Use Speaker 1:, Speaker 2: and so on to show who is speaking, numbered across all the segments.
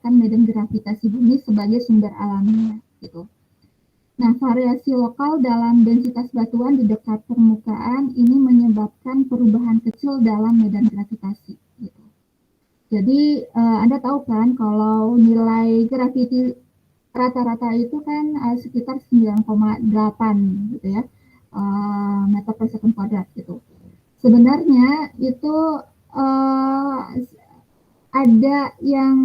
Speaker 1: menetapkan medan gravitasi bumi sebagai sumber alaminya, gitu. Nah, variasi lokal dalam densitas batuan di dekat permukaan ini menyebabkan perubahan kecil dalam medan gravitasi, gitu. Jadi Anda tahu kan kalau nilai graviti rata-rata itu kan sekitar 9,8 gitu ya, meter per second kuadrat gitu. Sebenarnya itu ada yang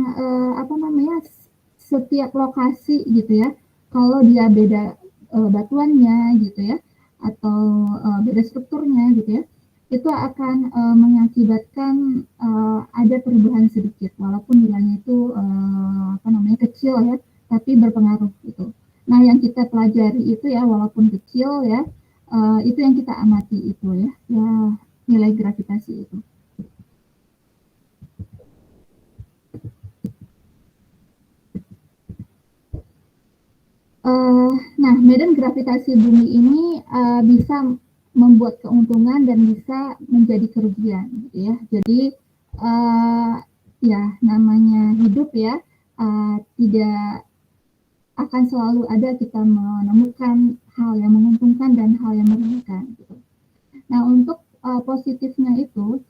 Speaker 1: setiap lokasi gitu ya, kalau dia beda batuannya gitu ya, atau beda strukturnya gitu ya, itu akan mengakibatkan ada perubahan sedikit walaupun nilainya itu kecil ya, tapi berpengaruh gitu. Nah, yang kita pelajari itu ya walaupun kecil ya, itu yang kita amati itu ya nilai gravitasi itu. Nah, medan gravitasi bumi ini bisa membuat keuntungan dan bisa menjadi kerugian, gitu ya. Jadi ya namanya hidup ya, tidak akan selalu ada kita menemukan hal yang menguntungkan dan hal yang merugikan, gitu. Nah, untuk positifnya itu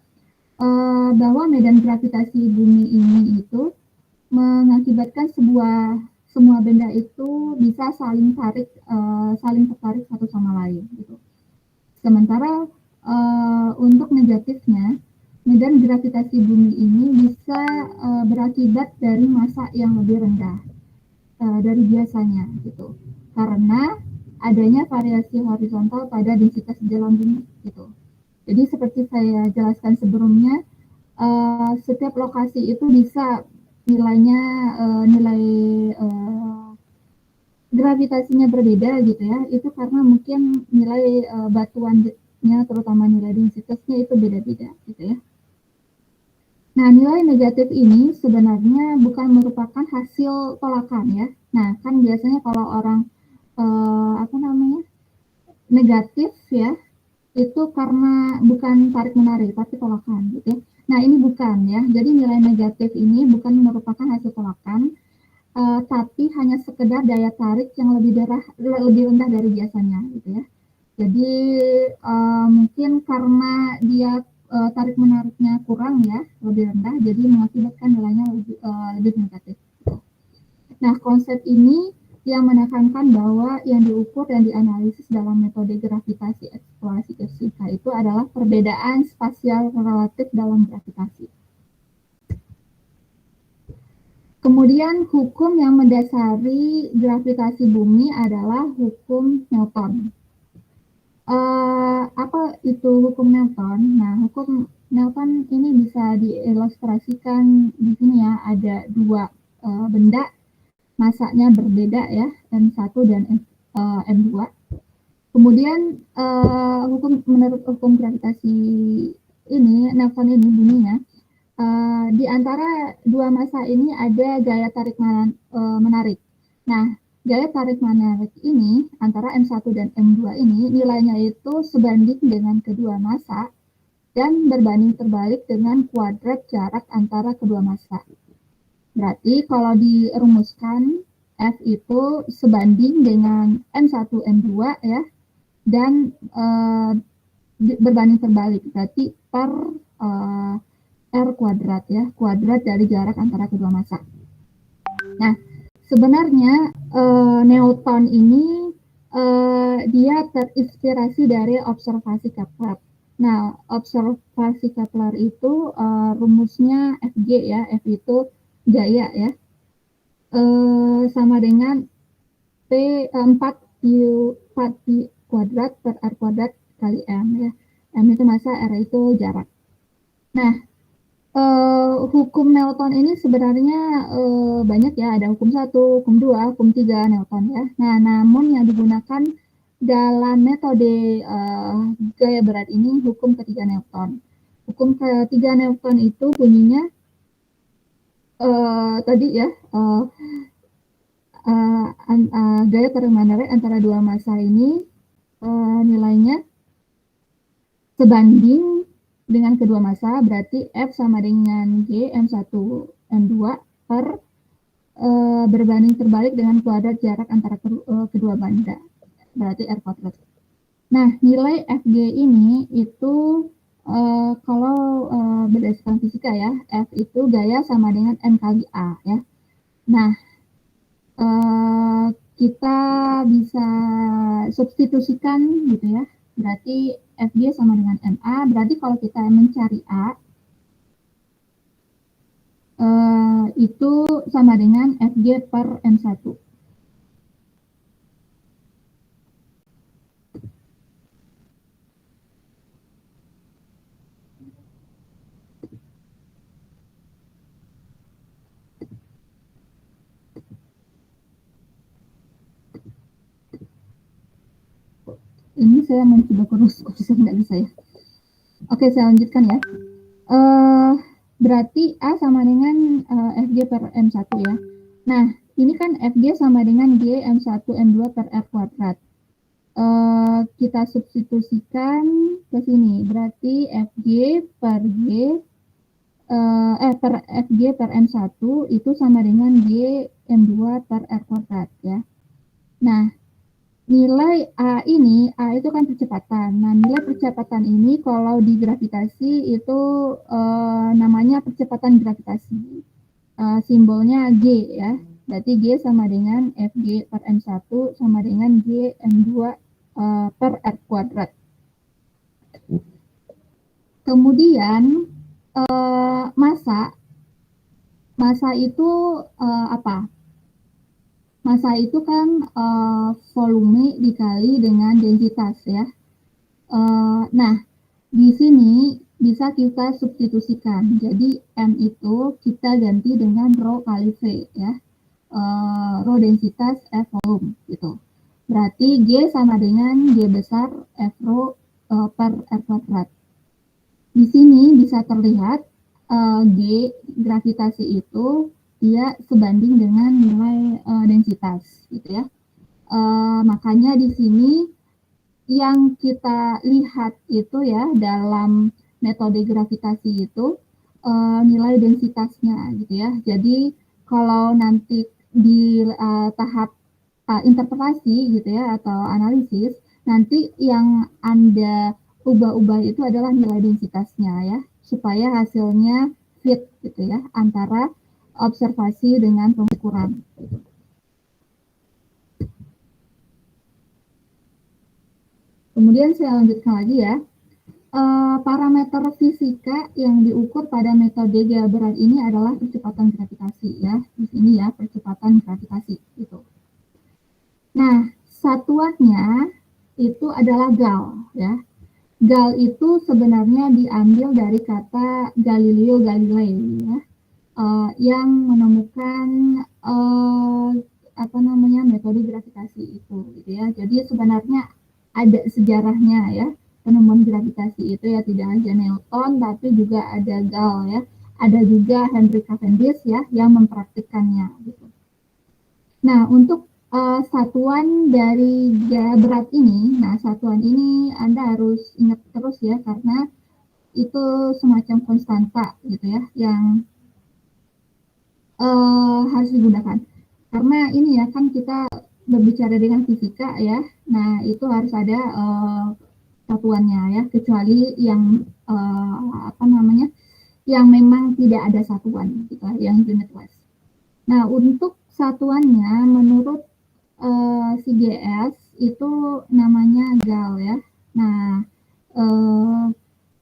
Speaker 1: bahwa medan gravitasi bumi ini itu mengakibatkan semua benda itu bisa saling tertarik satu sama lain gitu. Sementara untuk negatifnya, medan gravitasi bumi ini bisa berakibat dari massa yang lebih rendah dari biasanya gitu. Karena adanya variasi horizontal pada densitas dalam bumi gitu. Jadi seperti saya jelaskan sebelumnya, setiap lokasi itu bisa nilainya nilai gravitasinya berbeda gitu ya, itu karena mungkin nilai batuannya terutama nilai densitasnya itu beda-beda gitu ya. Nah, nilai negatif ini sebenarnya bukan merupakan hasil tolakan ya. Nah, kan biasanya kalau orang negatif ya, itu karena bukan tarik menarik tapi tolakan gitu ya. Nah, ini bukan ya. Jadi nilai negatif ini bukan merupakan hasil tolakan, tapi hanya sekedar daya tarik yang lebih rendah dari biasanya gitu ya. Jadi mungkin karena dia tarik menariknya kurang ya, lebih rendah, jadi mengakibatkan nilainya lebih negatif. Nah, konsep ini yang menekankan bahwa yang diukur dan dianalisis dalam metode gravitasi eksplorasi fisika itu adalah perbedaan spasial relatif dalam gravitasi. Kemudian hukum yang mendasari gravitasi bumi adalah hukum Newton. Apa itu hukum Newton? Nah, hukum Newton ini bisa diilustrasikan di sini ya, ada dua benda masanya berbeda ya, M1 dan M2. Kemudian menurut hukum gravitasi ini, Newton ini bunyinya, di antara dua massa ini ada gaya tarik menarik. Nah, gaya tarik menarik ini antara M1 dan M2 ini nilainya itu sebanding dengan kedua massa dan berbanding terbalik dengan kuadrat jarak antara kedua massa. Berarti kalau dirumuskan F itu sebanding dengan M1 M2 ya, dan berbanding terbalik, berarti per R kuadrat ya, kuadrat dari jarak antara kedua massa. Nah, sebenarnya Newton ini dia terinspirasi dari observasi Kepler. Nah, observasi Kepler itu rumusnya Fg ya, F itu gaya ya, sama dengan P4 pi kuadrat per R kuadrat kali M ya. M itu massa, R itu jarak. Nah, hukum Newton ini sebenarnya banyak ya, ada hukum 1, hukum 2, hukum 3 Newton ya. Nah, namun yang digunakan dalam metode gaya berat ini hukum ketiga Newton. Hukum ketiga Newton itu bunyinya tadi ya, gaya tarik menarik antara dua massa ini nilainya sebanding dengan kedua massa, berarti F sama dengan G M1 M2 per berbanding terbalik dengan kuadrat jarak antara kedua benda, berarti R kuadrat. Nah, nilai Fg ini itu kalau berdasarkan fisika ya, F itu gaya sama dengan M kali A ya. Nah, kita bisa substitusikan gitu ya. Berarti Fg sama dengan MA, berarti kalau kita mencari A, itu sama dengan Fg per M1. Ini saya mencoba kursus nggak bisa ya. Oke, saya lanjutkan ya. Berarti A sama dengan Fg per M1 ya. Nah, ini kan Fg sama dengan G M1 M2 per R kuadrat. Kita substitusikan ke sini. Berarti Fg per G per Fg per M1 itu sama dengan G M2 per R kuadrat ya. Nah, nilai A itu kan percepatan. Nah, nilai percepatan ini kalau di gravitasi itu namanya percepatan gravitasi. Simbolnya G ya. Berarti G sama dengan Fg per M1 sama dengan G M2 per R kuadrat. Kemudian massa itu apa? Massa itu kan volume dikali dengan densitas ya. Nah, di sini bisa kita substitusikan. Jadi M itu kita ganti dengan rho kali V ya. Rho densitas F volume gitu. Berarti G sama dengan G besar F rho per R kuadrat. Di sini bisa terlihat G gravitasi itu dia sebanding dengan nilai densitas gitu ya. Makanya di sini yang kita lihat itu ya dalam metode gravitasi itu nilai densitasnya gitu ya. Jadi kalau nanti di tahap interpretasi gitu ya atau analisis, nanti yang Anda ubah-ubah itu adalah nilai densitasnya ya, supaya hasilnya fit gitu ya antara observasi dengan pengukuran. Kemudian saya lanjutkan lagi ya. Parameter fisika yang diukur pada metode gaya berat ini adalah percepatan gravitasi ya. Di sini ya, percepatan gravitasi gitu. Nah, satuannya itu adalah gal ya. Gal itu sebenarnya diambil dari kata Galileo Galilei ya, yang menemukan metode gravitasi itu gitu ya. Jadi sebenarnya ada sejarahnya ya penemuan gravitasi itu ya, tidak hanya Newton tapi juga ada Gal ya, ada juga Henry Cavendish ya yang mempraktikkannya gitu. Nah, untuk satuan dari gaya berat ini, nah satuan ini Anda harus ingat terus ya karena itu semacam konstanta gitu ya yang harus digunakan. Karena ini ya kan kita berbicara dengan fisika ya, nah itu harus ada satuannya ya, kecuali yang yang memang tidak ada satuan gitu, yang unitless. Nah, untuk satuannya menurut CGS itu namanya gal ya. Nah,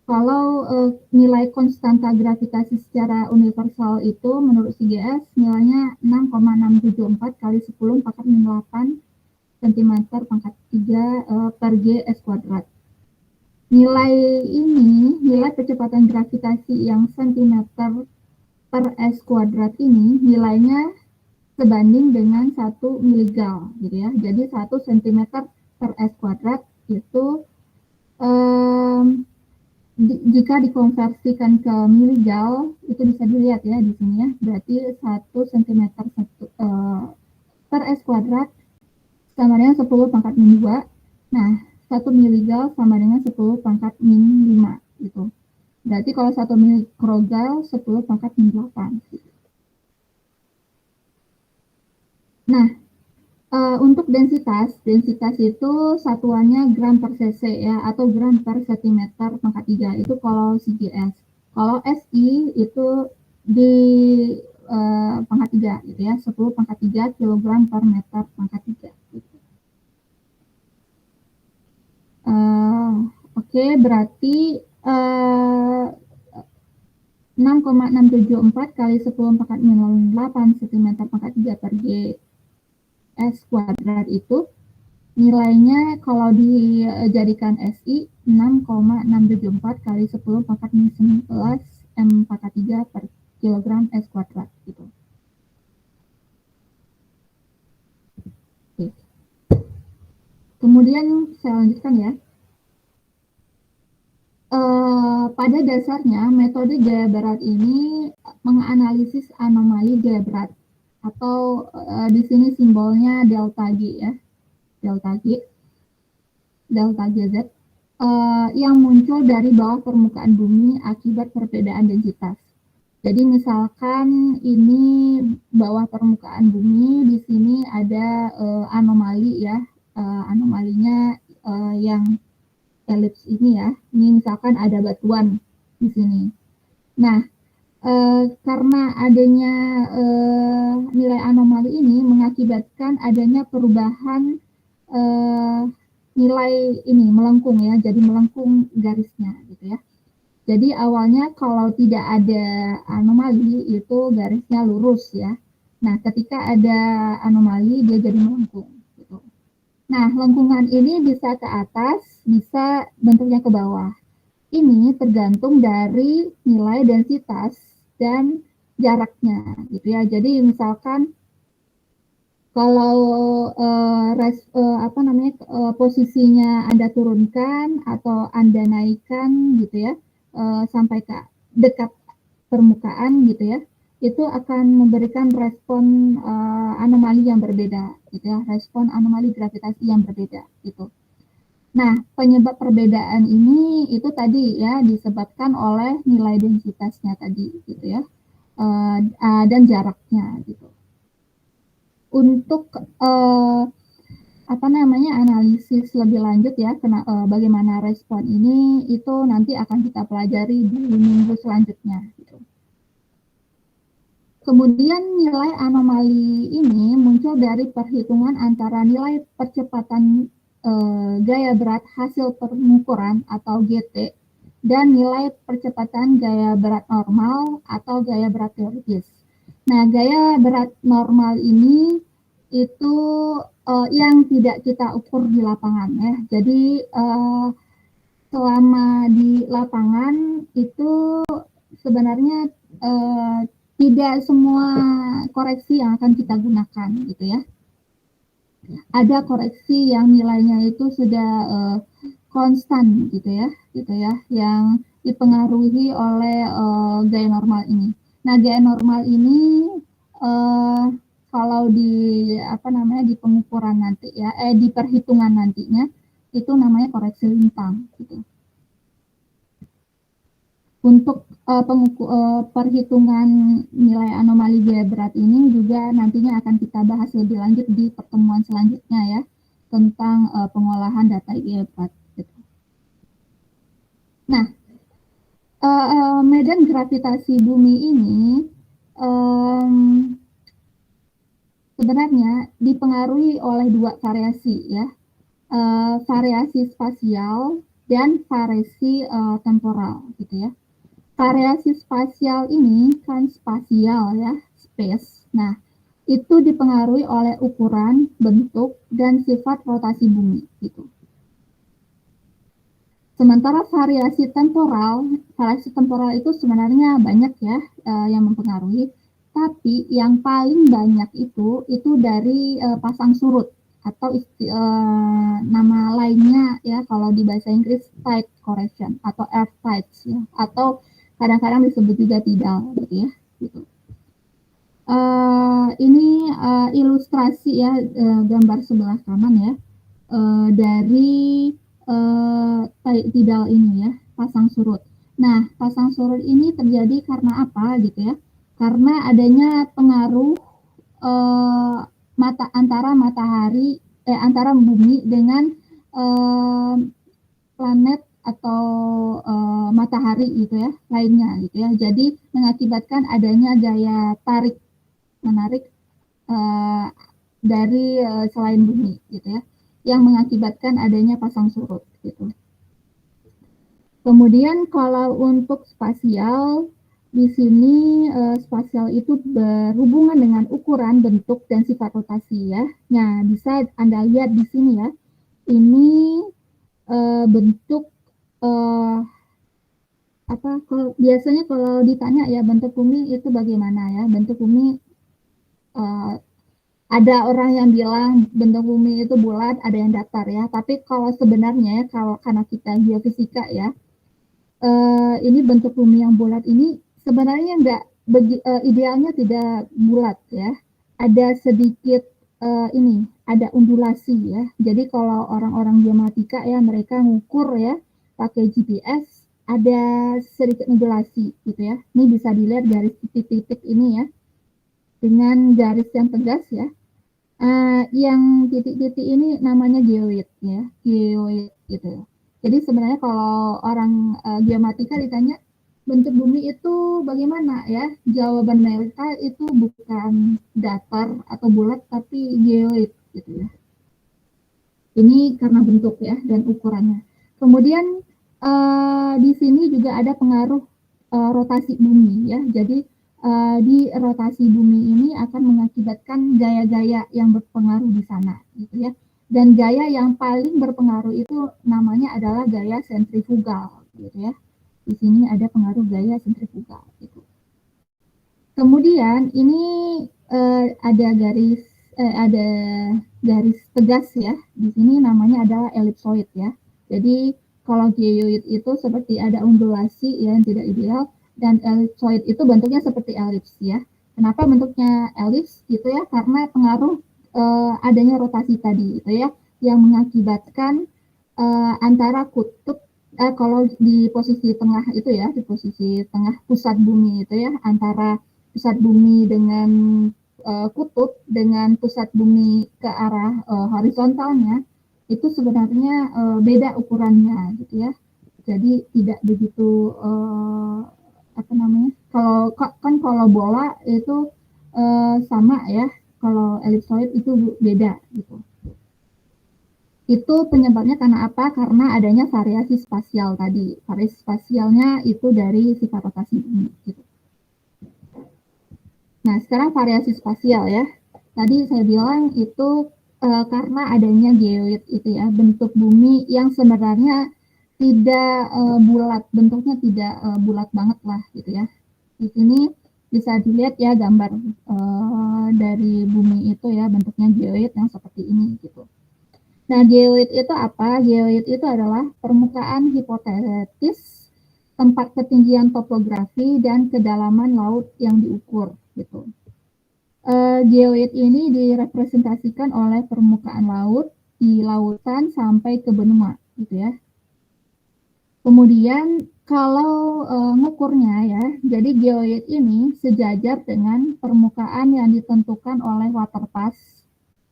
Speaker 1: kalau nilai konstanta gravitasi secara universal itu menurut CGS nilainya 6,674 kali 10 pangkat 8 cm pangkat 3 per G S kuadrat. Nilai percepatan gravitasi yang cm per S kuadrat ini nilainya sebanding dengan 1 miligal gitu ya. Jadi 1 cm per S kuadrat itu jika dikonversikan ke miligal itu bisa dilihat ya di sini ya. Berarti 1 cm per S kuadrat sama dengan 10 pangkat min 2. Nah, 1 miligal sama dengan 10 pangkat min 5 gitu. Berarti kalau 1 mikrogal 10 pangkat min 8. Nah, untuk densitas itu satuannya gram per cc ya, atau gram per sentimeter pangkat 3, itu kalau CGS. Kalau SI itu di pangkat 3 gitu ya, 10 pangkat 3 kilogram per meter pangkat 3 gitu. Oke, berarti 6,674 kali 10 pangkat 8 cm pangkat 3 per G S kuadrat itu nilainya kalau dijadikan SI 6,674 kali 10 pangkat 19 M pangkat 3 per kilogram S kuadrat gitu. Oke. Kemudian saya lanjutkan ya. Pada dasarnya metode gaya berat ini menganalisis anomali gaya berat atau di sini simbolnya delta G ya, delta GZ yang muncul dari bawah permukaan bumi akibat perbedaan densitas. Jadi misalkan ini bawah permukaan bumi, di sini ada anomali ya, anomalinya yang elips ini ya. Ini misalkan ada batuan di sini. Nah, karena adanya nilai anomali ini mengakibatkan adanya perubahan nilai ini melengkung ya, jadi melengkung garisnya gitu ya. Jadi awalnya kalau tidak ada anomali itu garisnya lurus ya. Nah, ketika ada anomali dia jadi melengkung gitu. Nah, lengkungan ini bisa ke atas, bisa bentuknya ke bawah. Ini tergantung dari nilai densitas dan jaraknya gitu ya. Jadi misalkan kalau posisinya Anda turunkan atau Anda naikkan gitu ya, sampai ke dekat permukaan gitu ya, itu akan memberikan respon anomali yang berbeda gitu ya, respon anomali gravitasi yang berbeda gitu. Nah, penyebab perbedaan ini itu tadi ya disebabkan oleh nilai densitasnya tadi gitu ya, dan jaraknya gitu. Untuk analisis lebih lanjut ya, bagaimana respon ini itu nanti akan kita pelajari di minggu selanjutnya. Gitu. Kemudian nilai anomali ini muncul dari perhitungan antara nilai percepatan gaya berat hasil pengukuran atau GT dan nilai percepatan gaya berat normal atau gaya berat teoritis. Nah, gaya berat normal ini itu yang tidak kita ukur di lapangan ya. Jadi selama di lapangan itu sebenarnya tidak semua koreksi yang akan kita gunakan gitu ya. Ada koreksi yang nilainya itu sudah konstan gitu ya, yang dipengaruhi oleh gaya normal ini. Nah, gaya normal ini kalau di pengukuran nanti ya, di perhitungan nantinya itu namanya koreksi lintang gitu. Untuk perhitungan nilai anomali gaya berat ini juga nantinya akan kita bahas lebih lanjut di pertemuan selanjutnya ya, tentang pengolahan data gaya berat. Gitu. Nah, medan gravitasi bumi ini sebenarnya dipengaruhi oleh dua variasi ya, variasi spasial dan variasi temporal gitu ya. Variasi spasial ini kan spasial ya, space. Nah, itu dipengaruhi oleh ukuran, bentuk, dan sifat rotasi bumi gitu. Sementara variasi temporal itu sebenarnya banyak ya yang mempengaruhi, tapi yang paling banyak itu dari pasang surut atau nama lainnya ya kalau di bahasa Inggris tide correction atau earth tides ya, atau kadang-kadang disebut juga tidal gitu ya. Gitu. Ini ilustrasi ya, gambar sebelah kanan ya, dari tidal ini ya, pasang surut. Nah, pasang surut ini terjadi karena apa gitu ya? Karena adanya pengaruh antara bumi dengan planet atau matahari gitu ya, lainnya gitu ya. Jadi mengakibatkan adanya gaya tarik menarik dari selain bumi gitu ya, yang mengakibatkan adanya pasang surut gitu. Kemudian kalau untuk spasial, di sini spasial itu berhubungan dengan ukuran, bentuk, dan sifat rotasi ya. Nah, bisa Anda lihat di sini ya. Ini bentuk biasanya kalau ditanya ya bentuk bumi itu bagaimana ya? Bentuk bumi ada orang yang bilang bentuk bumi itu bulat, ada yang datar ya. Tapi kalau sebenarnya karena kita geofisika ya, ini bentuk bumi yang bulat ini sebenarnya nggak idealnya tidak bulat ya. Ada sedikit ada undulasi ya. Jadi kalau orang-orang geomatika ya mereka ngukur ya pakai GPS ada sedikit undulasi gitu ya. Ini bisa dilihat garis titik-titik ini ya dengan garis yang tegas ya. Yang titik-titik ini namanya geoid ya, geoid gitu. Jadi sebenarnya kalau orang geomatika ditanya bentuk bumi itu bagaimana ya, jawaban mereka itu bukan datar atau bulat tapi geoid gitu ya. Ini karena bentuk ya dan ukurannya. Kemudian di sini juga ada pengaruh rotasi bumi ya. Jadi di rotasi bumi ini akan mengakibatkan gaya-gaya yang berpengaruh di sana gitu ya. Dan gaya yang paling berpengaruh itu namanya adalah gaya sentrifugal gitu ya. Di sini ada pengaruh gaya sentrifugal gitu. Kemudian ini ada garis tegas ya. Di sini namanya adalah elipsoid ya. Jadi kalau geoid itu seperti ada undulasi ya, yang tidak ideal, dan elipsoid itu bentuknya seperti elips ya. Kenapa bentuknya elips gitu ya? Karena pengaruh adanya rotasi tadi itu ya, yang mengakibatkan antara kutub kalau di posisi tengah itu ya, di posisi tengah pusat bumi itu ya, antara pusat bumi dengan kutub dengan pusat bumi ke arah horizontalnya itu sebenarnya beda ukurannya gitu ya. Jadi tidak begitu kalau bola itu sama ya, kalau elipsoid itu beda gitu. Itu penyebabnya karena apa? Karena adanya variasi spasial tadi. Variasi spasialnya itu dari sifat rotasi bumi gitu. Nah, sekarang variasi spasial ya. Tadi saya bilang itu karena adanya geoid itu ya, bentuk bumi yang sebenarnya tidak bulat, bentuknya tidak bulat banget lah gitu ya. Di sini bisa dilihat ya gambar dari bumi itu ya, bentuknya geoid yang seperti ini gitu. Nah, geoid itu apa? Geoid itu adalah permukaan hipotetis tempat ketinggian topografi dan kedalaman laut yang diukur gitu. Geoid ini direpresentasikan oleh permukaan laut di lautan sampai ke benua gitu ya. Kemudian kalau ngukurnya ya, jadi geoid ini sejajar dengan permukaan yang ditentukan oleh water pass.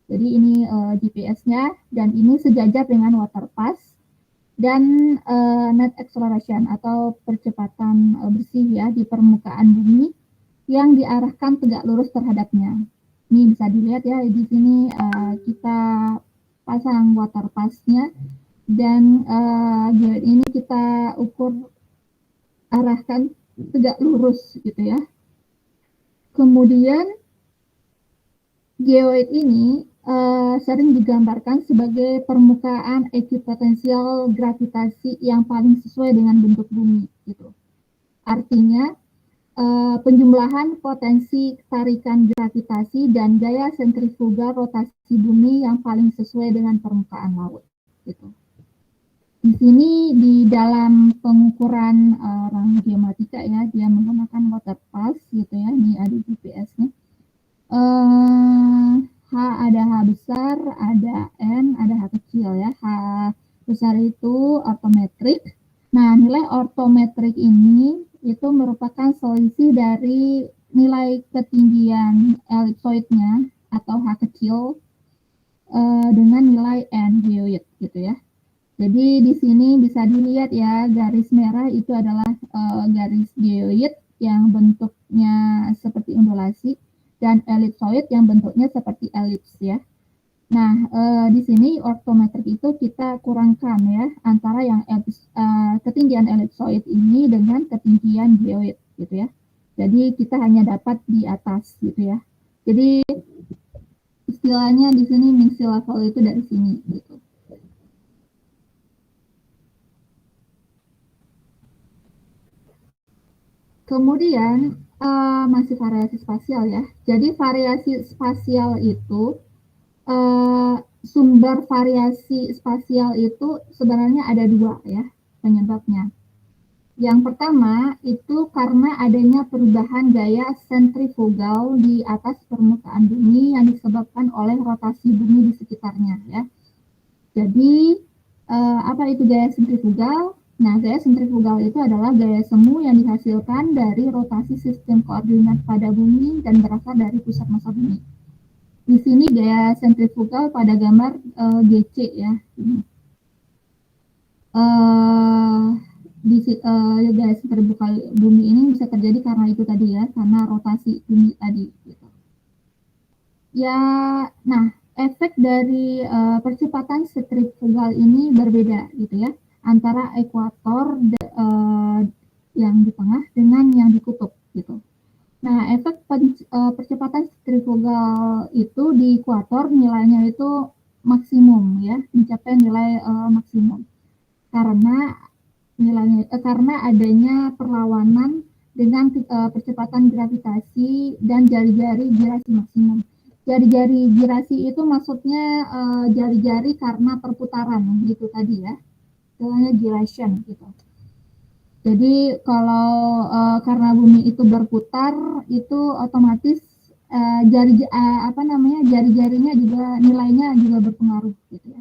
Speaker 1: Jadi ini GPS-nya dan ini sejajar dengan water pass dan net acceleration atau percepatan bersih ya di permukaan bumi yang diarahkan tegak lurus terhadapnya. Ini bisa dilihat ya di sini kita pasang water pass-nya dan geoid ini kita ukur arahkan tegak lurus gitu ya. Kemudian geoid ini sering digambarkan sebagai permukaan ekipotensial gravitasi yang paling sesuai dengan bentuk bumi gitu. Artinya penjumlahan potensi tarikan gravitasi dan gaya sentrifugal rotasi bumi yang paling sesuai dengan permukaan laut gitu. Di sini di dalam pengukuran orang geomatika ya, dia menggunakan water pass gitu ya. Ini ada GPS-nya. H ada H besar, ada N, ada H kecil ya. H besar itu ortometrik. Nah, nilai ortometrik ini itu merupakan selisih dari nilai ketinggian elipsoidnya atau H kecil dengan nilai n geoid gitu ya. Jadi di sini bisa dilihat ya, garis merah itu adalah garis geoid yang bentuknya seperti undulasi dan elipsoid yang bentuknya seperti elips ya. Nah, di sini ortometrik itu kita kurangkan ya antara yang ketinggian elipsoid ini dengan ketinggian geoid gitu ya. Jadi kita hanya dapat di atas gitu ya. Jadi istilahnya di sini mixed level itu dari sini gitu. Kemudian masih variasi spasial ya. Jadi variasi spasial itu sumber variasi spasial itu sebenarnya ada dua ya penyebabnya. Yang pertama itu karena adanya perubahan gaya sentrifugal di atas permukaan bumi yang disebabkan oleh rotasi bumi di sekitarnya ya. Jadi apa itu gaya sentrifugal? Nah, gaya sentrifugal itu adalah gaya semu yang dihasilkan dari rotasi sistem koordinat pada bumi dan berasal dari pusat massa bumi. Di sini gaya sentrifugal pada gambar GC ya. Gaya sentrifugal bumi ini bisa terjadi karena itu tadi ya, karena rotasi bumi tadi. Gitu. Ya, nah efek dari percepatan sentrifugal ini berbeda gitu ya antara ekuator yang di tengah dengan yang di kutub gitu. Nah, efek percepatan sentrifugal itu di ekuator nilainya itu maksimum ya, mencapai nilai maksimum karena adanya perlawanan dengan percepatan gravitasi dan jari-jari girasi maksimum. Jari-jari girasi itu maksudnya jari-jari karena perputaran gitu tadi ya, istilahnya gyration gitu. Jadi kalau karena bumi itu berputar itu otomatis jari-jarinya juga nilainya juga berpengaruh gitu ya.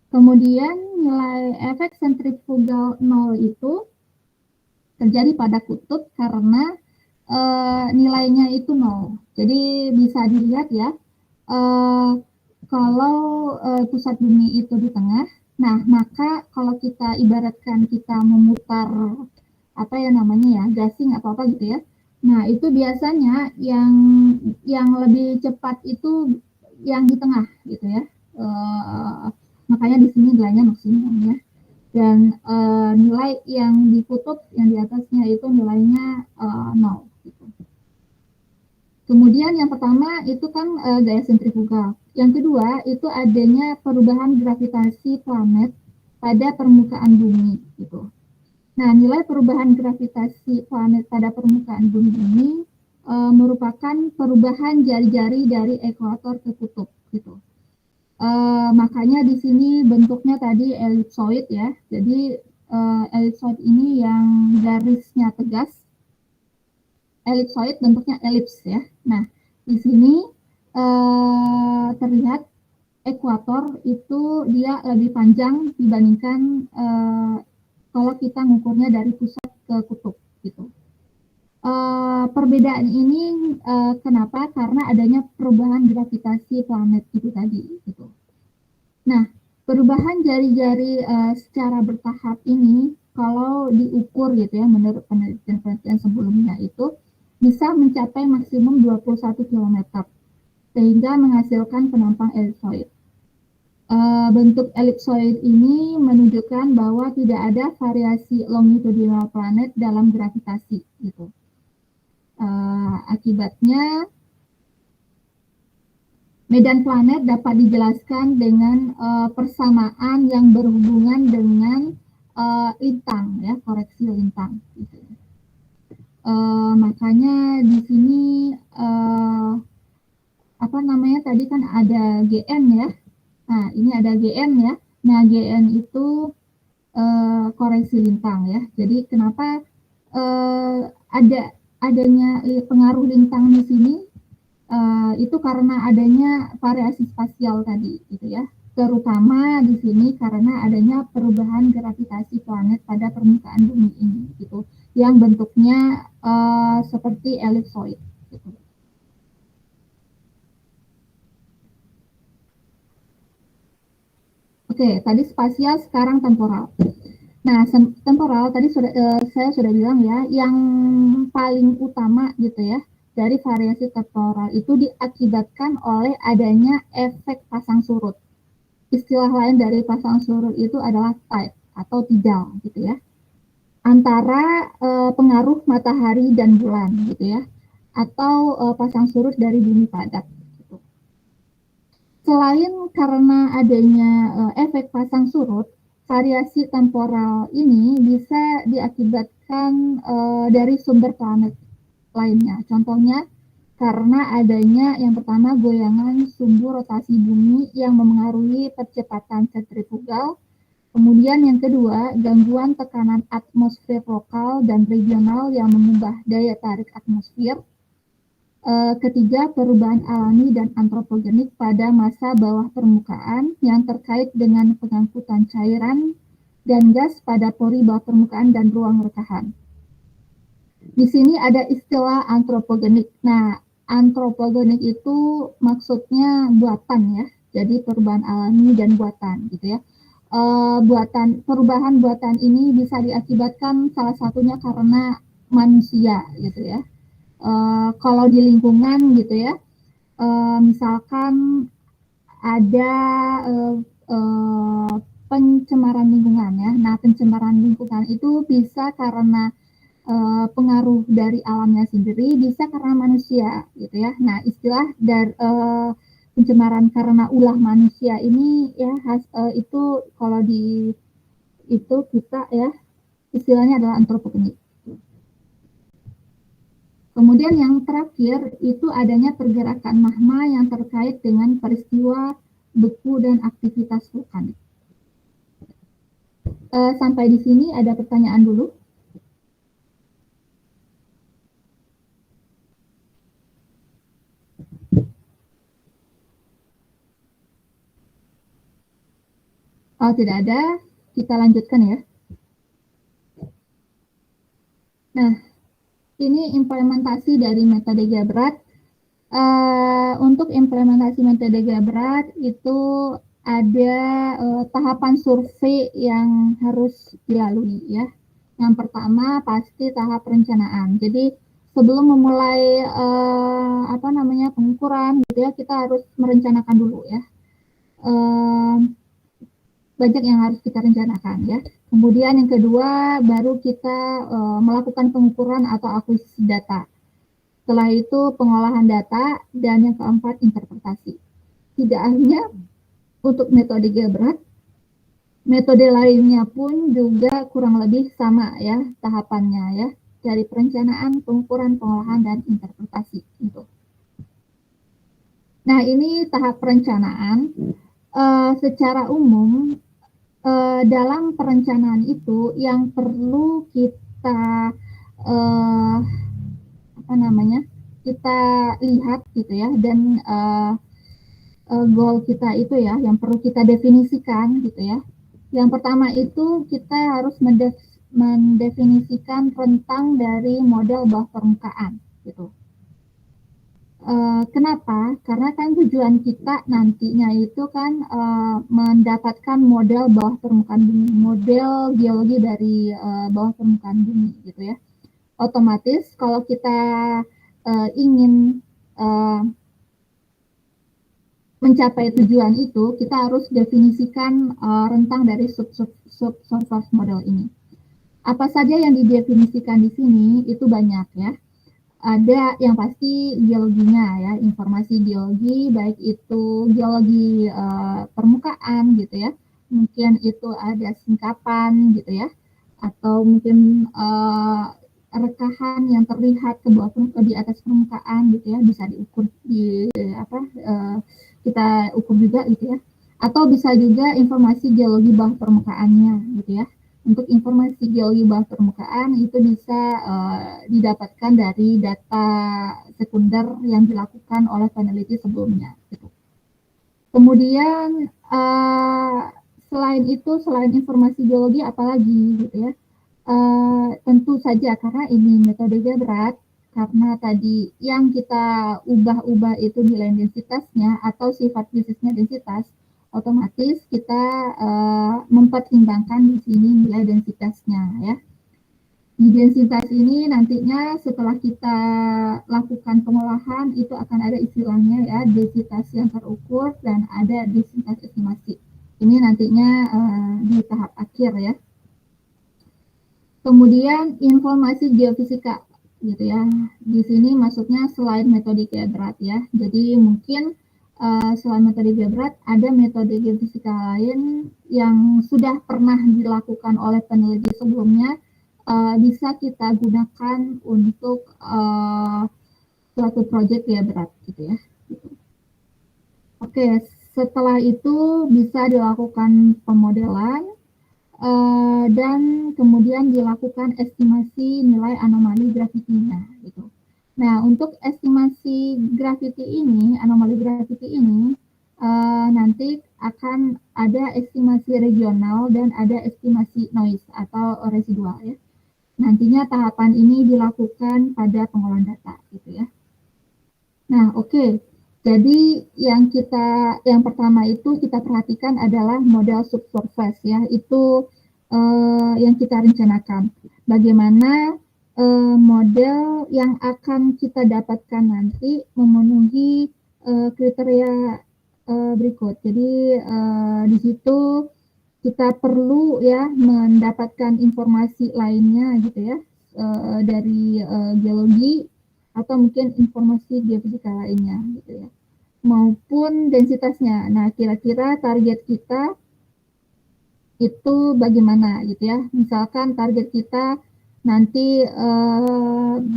Speaker 1: Kemudian nilai efek sentrifugal 0 itu terjadi pada kutub karena nilainya itu 0. Jadi bisa dilihat ya, kalau pusat bumi itu di tengah, nah maka kalau kita ibaratkan kita memutar apa ya namanya ya, gasing atau apa gitu ya. Nah, itu biasanya yang lebih cepat itu yang di tengah gitu ya. Makanya di sini nilainya maksimum ya. Dan nilai yang di kutub yang di atasnya itu nilainya 0 gitu. Kemudian yang pertama itu kan gaya sentrifugal. Yang kedua itu adanya perubahan gravitasi planet pada permukaan bumi gitu. Nah, nilai perubahan gravitasi planet pada permukaan bumi ini merupakan perubahan jari-jari dari ekuator ke kutub gitu. Makanya di sini bentuknya tadi elipsoid ya. Jadi elipsoid ini yang garisnya tegas. Elipsoid bentuknya elips ya. Nah, di sini terlihat ekuator itu dia lebih panjang dibandingkan kalau kita ngukurnya dari pusat ke kutub gitu. Perbedaan ini kenapa? Karena adanya perubahan gravitasi planet itu tadi gitu. Nah, perubahan jari-jari secara bertahap ini kalau diukur gitu ya menurut penelitian sebelumnya itu bisa mencapai maksimum 21 km sehingga menghasilkan penampang elipsoid. Bentuk elipsoid ini menunjukkan bahwa tidak ada variasi longitudinal planet dalam gravitasi gitu. Akibatnya medan planet dapat dijelaskan dengan persamaan yang berhubungan dengan lintang ya, koreksi lintang gitu. Makanya di sini apa namanya tadi kan ada GN ya. Nah, ini ada GN ya. Nah, GN itu koreksi lintang ya. Jadi kenapa adanya pengaruh lintang di sini? Itu karena adanya variasi spasial tadi gitu ya. Terutama di sini karena adanya perubahan gravitasi planet pada permukaan bumi ini gitu. Yang bentuknya seperti elipsoid gitu. Oke, tadi spasial, sekarang temporal. Nah, temporal tadi saya sudah bilang ya, yang paling utama gitu ya dari variasi temporal itu diakibatkan oleh adanya efek pasang surut. Istilah lain dari pasang surut itu adalah tide atau tidal gitu ya. Antara pengaruh matahari dan bulan gitu ya, atau pasang surut dari bumi padat. Gitu. Selain karena adanya efek pasang surut, variasi temporal ini bisa diakibatkan dari sumber planet lainnya. Contohnya karena adanya yang pertama goyangan sumbu rotasi bumi yang memengaruhi percepatan sentrifugal. Kemudian yang kedua, gangguan tekanan atmosfer lokal dan regional yang mengubah daya tarik atmosfer. Ketiga, perubahan alami dan antropogenik pada masa bawah permukaan yang terkait dengan pengangkutan cairan dan gas pada pori bawah permukaan dan ruang rekahan. Di sini ada istilah antropogenik. Nah, antropogenik itu maksudnya buatan ya, jadi perubahan alami dan buatan gitu ya. Perubahan buatan ini bisa diakibatkan salah satunya karena manusia gitu ya. Kalau di lingkungan gitu ya, misalkan ada pencemaran lingkungan ya. Nah, pencemaran lingkungan itu bisa karena pengaruh dari alamnya sendiri, bisa karena manusia gitu ya. Nah, istilah dari pencemaran karena ulah manusia ini ya itu kalau di itu kita ya istilahnya adalah antropogenik. Kemudian yang terakhir itu adanya pergerakan magma yang terkait dengan peristiwa beku dan aktivitas vulkanik. Sampai di sini ada pertanyaan dulu. Kalau tidak ada, kita lanjutkan ya. Nah, ini implementasi dari metode Gabrat. Untuk implementasi metode Gabrat itu ada tahapan survei yang harus dilalui ya. Yang pertama pasti tahap perencanaan. Jadi sebelum memulai pengukuran gitu ya, kita harus merencanakan dulu ya. Banyak yang harus kita rencanakan ya. Kemudian yang kedua baru kita melakukan pengukuran atau akuisisi data. Setelah itu pengolahan data dan yang keempat interpretasi. Tidak hanya untuk metode Gabrat, metode lainnya pun juga kurang lebih sama ya tahapannya ya, dari perencanaan, pengukuran, pengolahan dan interpretasi itu. Nah, ini tahap perencanaan. Secara umum dalam perencanaan itu yang perlu kita kita lihat gitu ya, dan goal kita itu ya yang perlu kita definisikan gitu ya. Yang pertama itu kita harus mendefinisikan rentang dari model bawah permukaan gitu. Kenapa? Karena kan tujuan kita nantinya itu kan mendapatkan model bawah permukaan bumi, model geologi dari bawah permukaan bumi gitu ya. Otomatis kalau kita ingin mencapai tujuan itu, kita harus definisikan rentang dari subsurface model ini. Apa saja yang didefinisikan di sini itu banyak ya. Ada yang pasti geologinya ya, informasi geologi, baik itu geologi permukaan gitu ya, mungkin itu ada singkapan gitu ya, atau mungkin rekahan yang terlihat di atas permukaan gitu ya, bisa diukur kita ukur juga gitu ya, atau bisa juga informasi geologi bawah permukaannya gitu ya. Untuk informasi geologi bawah permukaan itu bisa didapatkan dari data sekunder yang dilakukan oleh peneliti sebelumnya. Gitu. Kemudian selain informasi geologi apalagi gitu ya? Tentu saja karena ini metode Gabrat, karena tadi yang kita ubah-ubah itu nilai densitasnya atau sifat fisiknya densitas, otomatis kita mempertimbangkan di sini nilai densitasnya ya. Di densitas ini nantinya setelah kita lakukan pengolahan itu akan ada istilahnya ya, densitas yang terukur dan ada densitas estimasi. Ini nantinya di tahap akhir ya. Kemudian informasi geofisika gitu ya. Di sini maksudnya selain metode Geobrat ya. Jadi mungkin selain metode Geobrat ada metode geofisika lain yang sudah pernah dilakukan oleh peneliti sebelumnya, bisa kita gunakan untuk suatu proyek Geobrat gitu ya. Oke, setelah itu bisa dilakukan pemodelan dan kemudian dilakukan estimasi nilai anomali grafitinya gitu. Nah, untuk estimasi anomali grafiti ini nanti akan ada estimasi regional dan ada estimasi noise atau residual ya. Nantinya tahapan ini dilakukan pada pengolahan data gitu ya. Nah, oke. Jadi yang pertama itu kita perhatikan adalah model subsurface ya. Itu yang kita rencanakan. Bagaimana model yang akan kita dapatkan nanti memenuhi kriteria berikut. Jadi di situ kita perlu ya mendapatkan informasi lainnya gitu ya dari geologi atau mungkin informasi geofisika lainnya gitu ya, maupun densitasnya. Nah, kira-kira target kita itu bagaimana gitu ya. Misalkan target kita nanti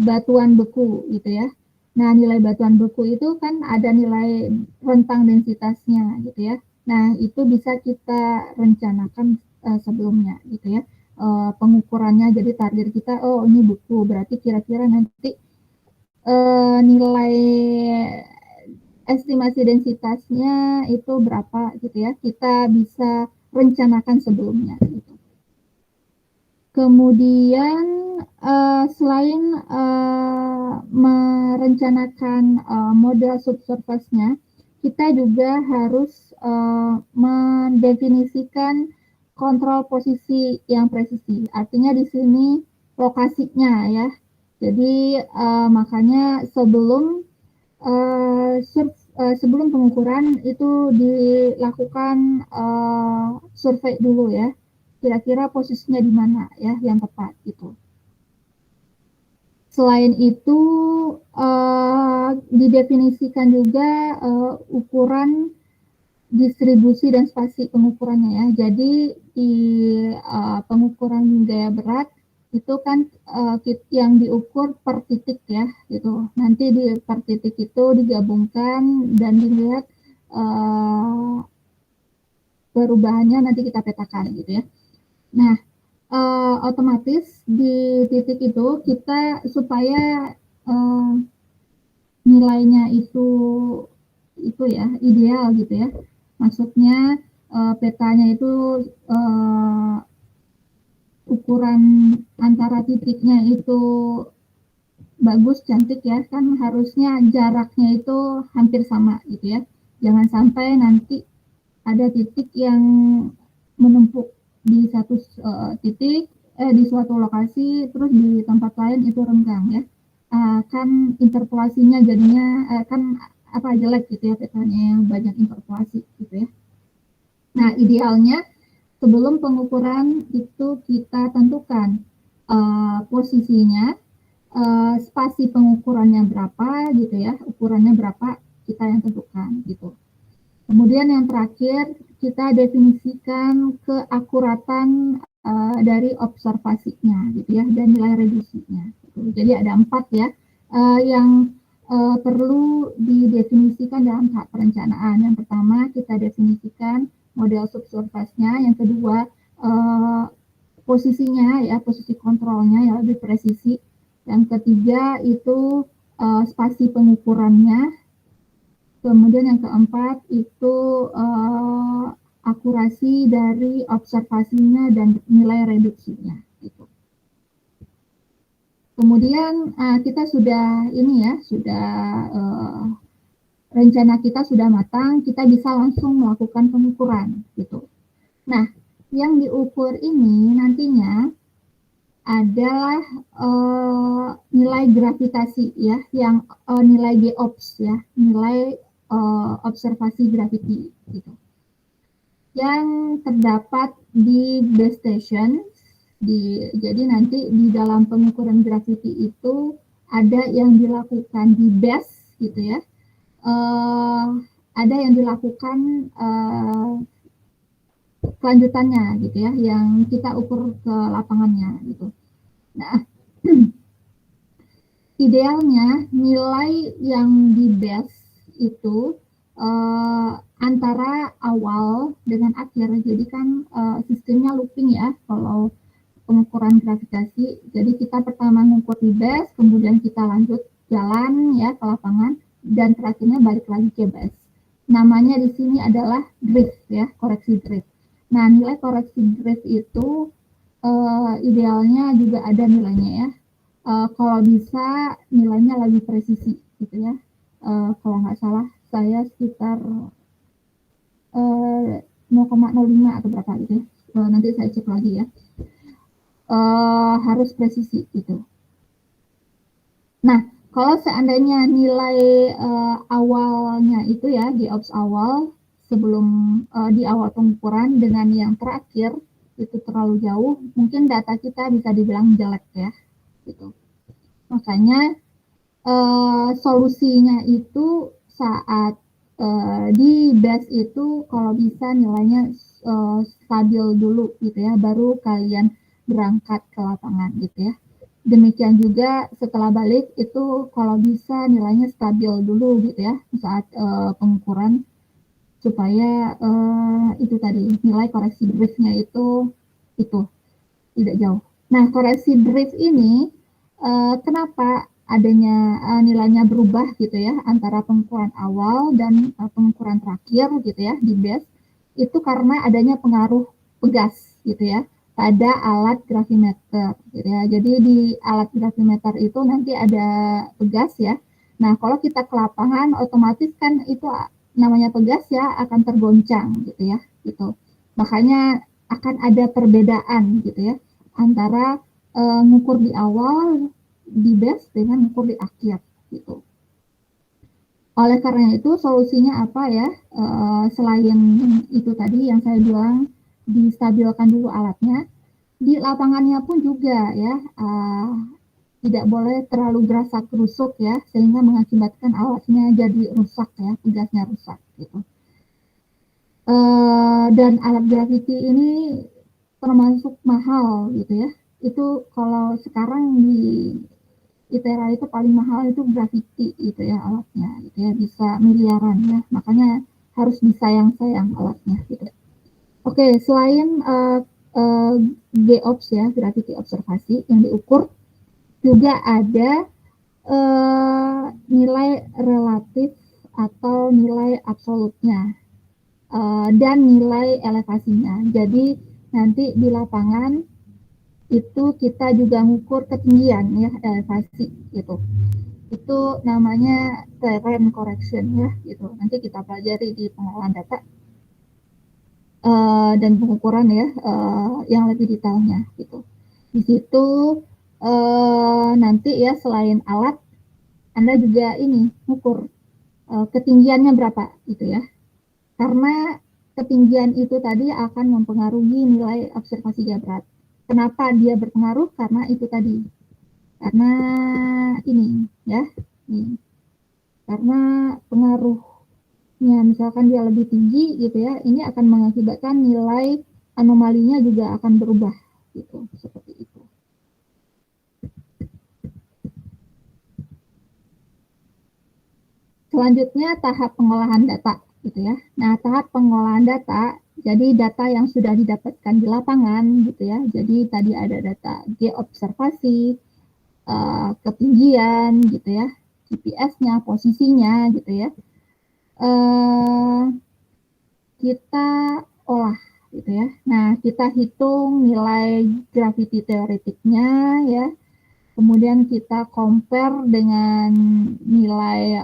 Speaker 1: batuan beku gitu ya. Nah, nilai batuan beku itu kan ada nilai rentang densitasnya gitu ya. Nah, itu bisa kita rencanakan sebelumnya gitu ya. Pengukurannya jadi target kita, oh ini beku, berarti kira-kira nanti nilai estimasi densitasnya itu berapa gitu ya, kita bisa rencanakan sebelumnya gitu. Kemudian selain merencanakan model subsurface-nya, kita juga harus mendefinisikan kontrol posisi yang presisi. Artinya di sini lokasinya ya. Jadi makanya sebelum pengukuran itu dilakukan survei dulu ya. Kira-kira posisinya di mana ya yang tepat gitu. Selain itu didefinisikan juga ukuran distribusi dan spasi pengukurannya ya. Jadi di pengukuran gaya berat itu kan yang diukur per titik ya gitu. Nanti di per titik itu digabungkan dan dilihat perubahannya nanti kita petakan gitu ya. Nah, otomatis di titik itu kita supaya nilainya itu ya ideal gitu ya. Maksudnya petanya itu ukuran antara titiknya itu bagus, cantik ya, kan harusnya jaraknya itu hampir sama gitu ya. Jangan sampai nanti ada titik yang menumpuk di satu titik, di suatu lokasi, terus di tempat lain itu renggang ya. Kan interpolasinya jadinya kan jelek gitu ya petanya yang banyak interpolasi gitu ya. Nah, idealnya sebelum pengukuran itu kita tentukan posisinya, spasi pengukurannya berapa gitu ya, ukurannya berapa kita yang tentukan gitu. Kemudian yang terakhir kita definisikan keakuratan dari observasinya gitu ya dan nilai reduksinya. Gitu. Jadi ada 4 ya yang perlu didefinisikan dalam tahap perencanaan. Yang pertama kita definisikan model subsurface-nya, yang kedua posisinya ya, posisi kontrolnya yang lebih presisi. Yang ketiga itu spasi pengukurannya. Kemudian yang keempat itu akurasi dari observasinya dan nilai reduksinya. Gitu. Kemudian kita sudah rencana kita sudah matang, kita bisa langsung melakukan pengukuran gitu. Nah, yang diukur ini nantinya adalah nilai gravitasi ya, yang nilai GOPS ya, nilai observasi graviti gitu. Yang terdapat di base station. Jadi nanti di dalam pengukuran graviti itu ada yang dilakukan di base gitu ya, ada yang dilakukan kelanjutannya gitu ya, yang kita ukur ke lapangannya gitu. Nah, idealnya nilai yang di base itu antara awal dengan akhir. Jadi kan sistemnya looping ya kalau pengukuran gravitasi. Jadi kita pertama mengukur di base, kemudian kita lanjut jalan ya ke lapangan, dan terakhirnya balik lagi ke base. Namanya di sini adalah drift ya, koreksi drift. Nah, nilai koreksi drift itu idealnya juga ada nilainya ya. Kalau bisa nilainya lebih presisi gitu ya. Kalau nggak salah saya sekitar 0,05 atau berapa gitu ya. Nanti saya cek lagi ya. Harus presisi gitu. Nah, kalau seandainya nilai awalnya itu ya, di GOPS awal sebelum di awal pengukuran dengan yang terakhir itu terlalu jauh, mungkin data kita bisa dibilang jelek ya, gitu. Makanya solusinya itu saat di base itu kalau bisa nilainya stabil dulu gitu ya, baru kalian berangkat ke lapangan gitu ya. Demikian juga setelah balik itu kalau bisa nilainya stabil dulu gitu ya saat pengukuran, supaya itu tadi nilai koreksi driftnya itu tidak jauh. Nah, koreksi drift ini kenapa adanya nilainya berubah gitu ya antara pengukuran awal dan pengukuran terakhir gitu ya di base, itu karena adanya pengaruh pegas gitu ya pada alat gravimeter gitu ya. Jadi di alat gravimeter itu nanti ada pegas ya. Nah, kalau kita ke lapangan otomatis kan itu namanya pegas ya akan tergoncang gitu ya gitu. Makanya akan ada perbedaan gitu ya antara ngukur di awal di base dengan ngukur di akhir gitu. Oleh karena itu solusinya apa ya? Selain itu tadi yang saya bilang distabilkan dulu alatnya, di lapangannya pun juga ya tidak boleh terlalu gerasak kerusuk ya sehingga mengakibatkan alatnya jadi rusak ya, pegasnya rusak gitu. Dan alat graviti ini termasuk mahal gitu ya. Itu kalau sekarang di ITERA itu paling mahal itu graviti gitu ya alatnya gitu ya, bisa miliaran ya. Makanya harus disayang-sayang alatnya gitu. Oke, selain GOPS ya, gravity observasi yang diukur, juga ada nilai relatif atau nilai absolutnya dan nilai elevasinya. Jadi nanti di lapangan itu kita juga ngukur ketinggian ya, elevasi gitu. Itu namanya terrain correction ya gitu. Nanti kita pelajari di pengolahan data dan pengukuran ya yang lebih detailnya gitu. Di situ nanti ya selain alat, Anda juga ini ngukur ketinggiannya berapa gitu ya. Karena ketinggian itu tadi akan mempengaruhi nilai observasi berat. Kenapa dia berpengaruh? Karena itu tadi. Karena ini ya, ini. Karena pengaruhnya misalkan dia lebih tinggi gitu ya, ini akan mengakibatkan nilai anomalinya juga akan berubah gitu, seperti itu. Selanjutnya tahap pengolahan data gitu ya. Nah, tahap pengolahan data, jadi data yang sudah didapatkan di lapangan gitu ya. Jadi tadi ada data geobservasi, ketinggian gitu ya, GPS-nya, posisinya gitu ya. Kita olah gitu ya. Nah, kita hitung nilai gravity teoretiknya ya. Kemudian kita compare dengan nilai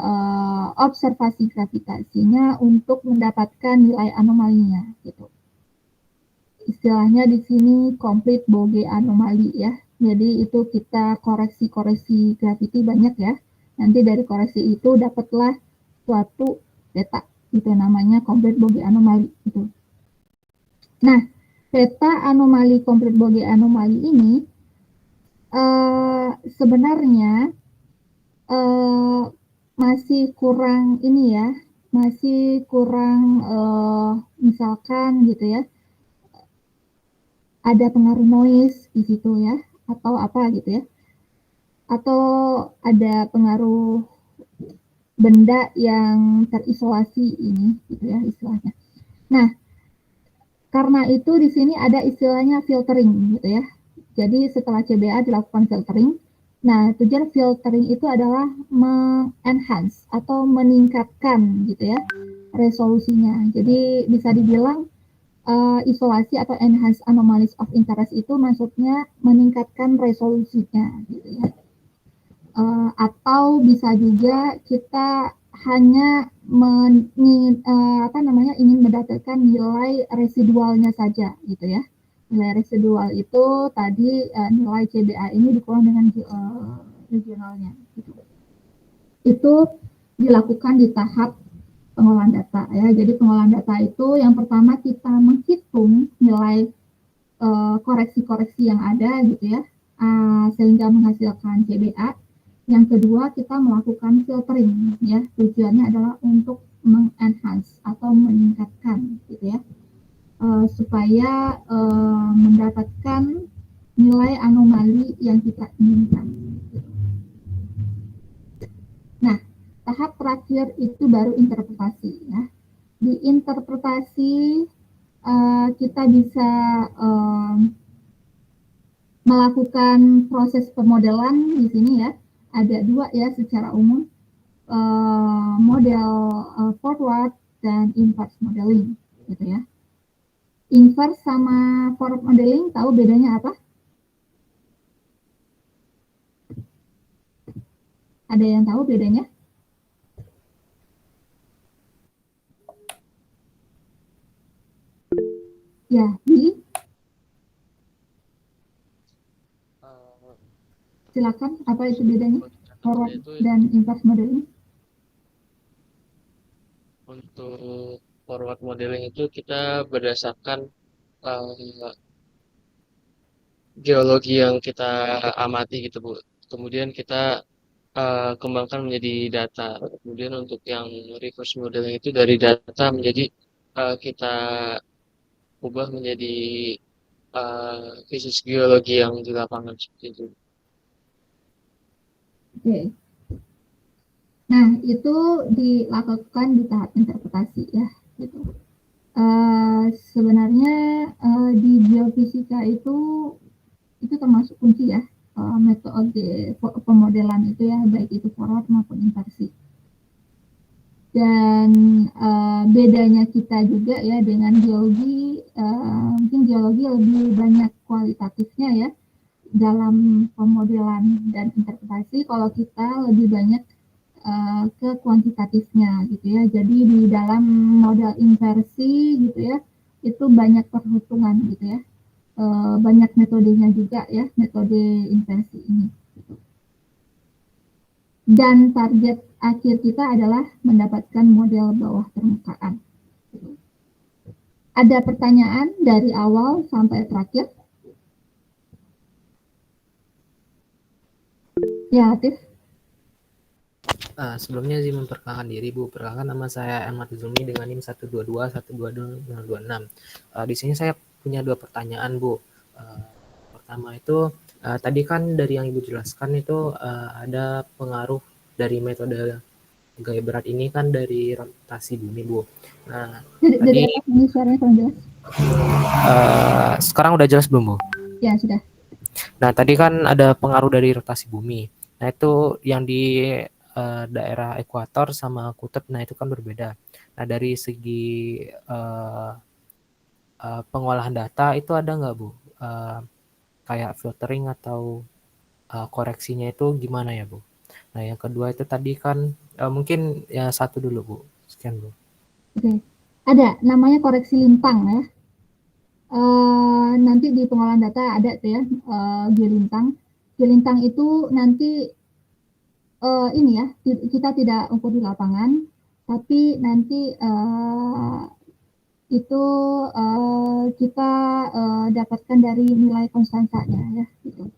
Speaker 1: observasi gravitasinya untuk mendapatkan nilai anomalinya gitu. Istilahnya di sini complete Bogey anomali ya. Jadi itu kita koreksi-koreksi gravity banyak ya. Nanti dari koreksi itu dapatlah suatu peta, itu namanya complete Bogey anomali itu. Nah, peta anomali complete Bogey anomali ini sebenarnya masih kurang ini ya, masih kurang misalkan gitu ya, ada pengaruh noise di situ ya, atau apa gitu ya, atau ada pengaruh benda yang terisolasi ini gitu ya istilahnya. Nah, karena itu di sini ada istilahnya filtering gitu ya. Jadi setelah CBA dilakukan filtering. Nah, tujuan filtering itu adalah mengenhance atau meningkatkan gitu ya resolusinya. Jadi bisa dibilang isolasi atau enhance anomalies of interest itu maksudnya meningkatkan resolusinya gitu ya. Atau bisa juga kita hanya ingin mendapatkan nilai residualnya saja gitu ya. Nilai residual itu tadi nilai CBA ini dikurang dengan regionalnya gitu. Itu dilakukan di tahap pengolahan data ya. Jadi pengolahan data itu yang pertama kita menghitung nilai koreksi-koreksi yang ada gitu ya, sehingga menghasilkan CBA. Yang kedua, kita melakukan filtering ya. Tujuannya adalah untuk mengenhance atau meningkatkan gitu ya, supaya mendapatkan nilai anomali yang kita inginkan. Nah, tahap terakhir itu baru interpretasi ya. Di interpretasi kita bisa melakukan proses pemodelan di sini ya. Ada dua ya secara umum, model forward dan inverse modeling gitu ya. Inverse sama forward modeling tahu bedanya apa? Ada yang tahu bedanya? Ya, silakan, apa itu bedanya forward dan inverse modeling?
Speaker 2: Untuk forward modeling itu kita berdasarkan geologi yang kita amati gitu Bu. Kemudian kita kembangkan menjadi data. Kemudian untuk yang reverse modeling itu dari data menjadi kita ubah menjadi fisik geologi yang di lapangan seperti itu.
Speaker 1: Oke. Nah, itu dilakukan di tahap interpretasi ya, gitu. Sebenarnya di geofisika itu termasuk kunci ya, metode pemodelan itu ya, baik itu forward maupun inversi. Dan bedanya kita juga ya dengan geologi, mungkin geologi lebih banyak kualitatifnya ya dalam pemodelan dan interpretasi, kalau kita lebih banyak ke kuantitatifnya gitu ya. Jadi di dalam model inversi gitu ya, itu banyak perhitungan gitu ya, banyak metodenya juga ya, metode inversi ini. Dan target akhir kita adalah mendapatkan model bawah permukaan. Ada pertanyaan dari awal sampai terakhir? Ya, Atif.
Speaker 3: Sebelumnya izin memperkenalkan diri Bu. Perkenalkan nama saya Ahmad Zulmi dengan NIM 122 122 di sini saya punya dua pertanyaan Bu. Pertama itu tadi kan dari yang Ibu jelaskan itu ada pengaruh dari metode gaya berat ini kan dari rotasi bumi Bu. Nah,
Speaker 1: Jadi apa ini suaranya kurang jelas?
Speaker 3: sekarang udah jelas belum Bu?
Speaker 1: Ya, sudah.
Speaker 3: Nah, tadi kan ada pengaruh dari rotasi bumi. Nah, itu yang di daerah ekuator sama kutub, nah itu kan berbeda. Nah, dari segi pengolahan data itu ada nggak Bu? Kayak filtering atau koreksinya itu gimana ya Bu? Nah yang kedua itu tadi kan mungkin ya satu dulu Bu. Sekian Bu.
Speaker 1: Oke, ada namanya koreksi lintang ya. Nanti di pengolahan data ada tuh ya, geolintang. Geolintang itu nanti ini ya, kita tidak ukur di lapangan, tapi nanti itu kita dapatkan dari nilai konstansanya ya, gitu.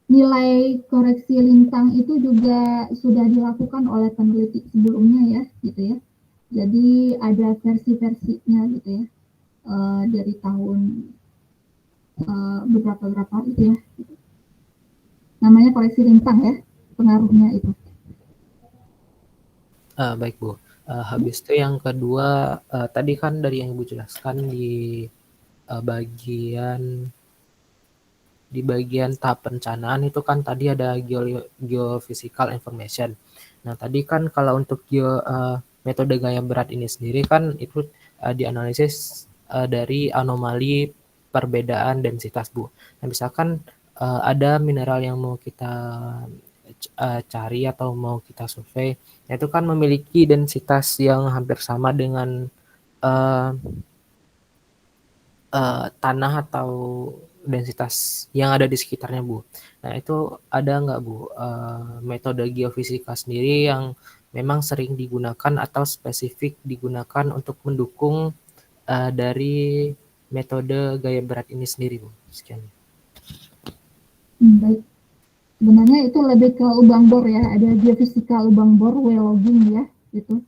Speaker 1: Nilai koreksi lintang itu juga sudah dilakukan oleh peneliti sebelumnya ya, gitu ya. Jadi ada versi-versinya gitu ya, dari tahun beberapa itu ya. Gitu. Namanya koreksi lintang ya, pengaruhnya itu.
Speaker 3: Baik Bu. Habis itu yang kedua, tadi kan dari yang Ibu jelaskan bagian di bagian tahap perencanaan itu kan tadi ada geophysical information. Nah tadi kan kalau untuk metode gaya berat ini sendiri kan itu dianalisis dari anomali perbedaan densitas Bu. Nah misalkan ada mineral yang mau kita cari atau mau kita survei, nah itu kan memiliki densitas yang hampir sama dengan tanah atau densitas yang ada di sekitarnya Bu. Nah itu ada nggak Bu metode geofisika sendiri yang memang sering digunakan atau spesifik digunakan untuk mendukung dari metode gaya berat ini sendiri Bu? Sekian.
Speaker 1: Baik. Sebenarnya itu lebih ke lubang bor ya, ada geofisika lubang bor, well logging ya, gitu.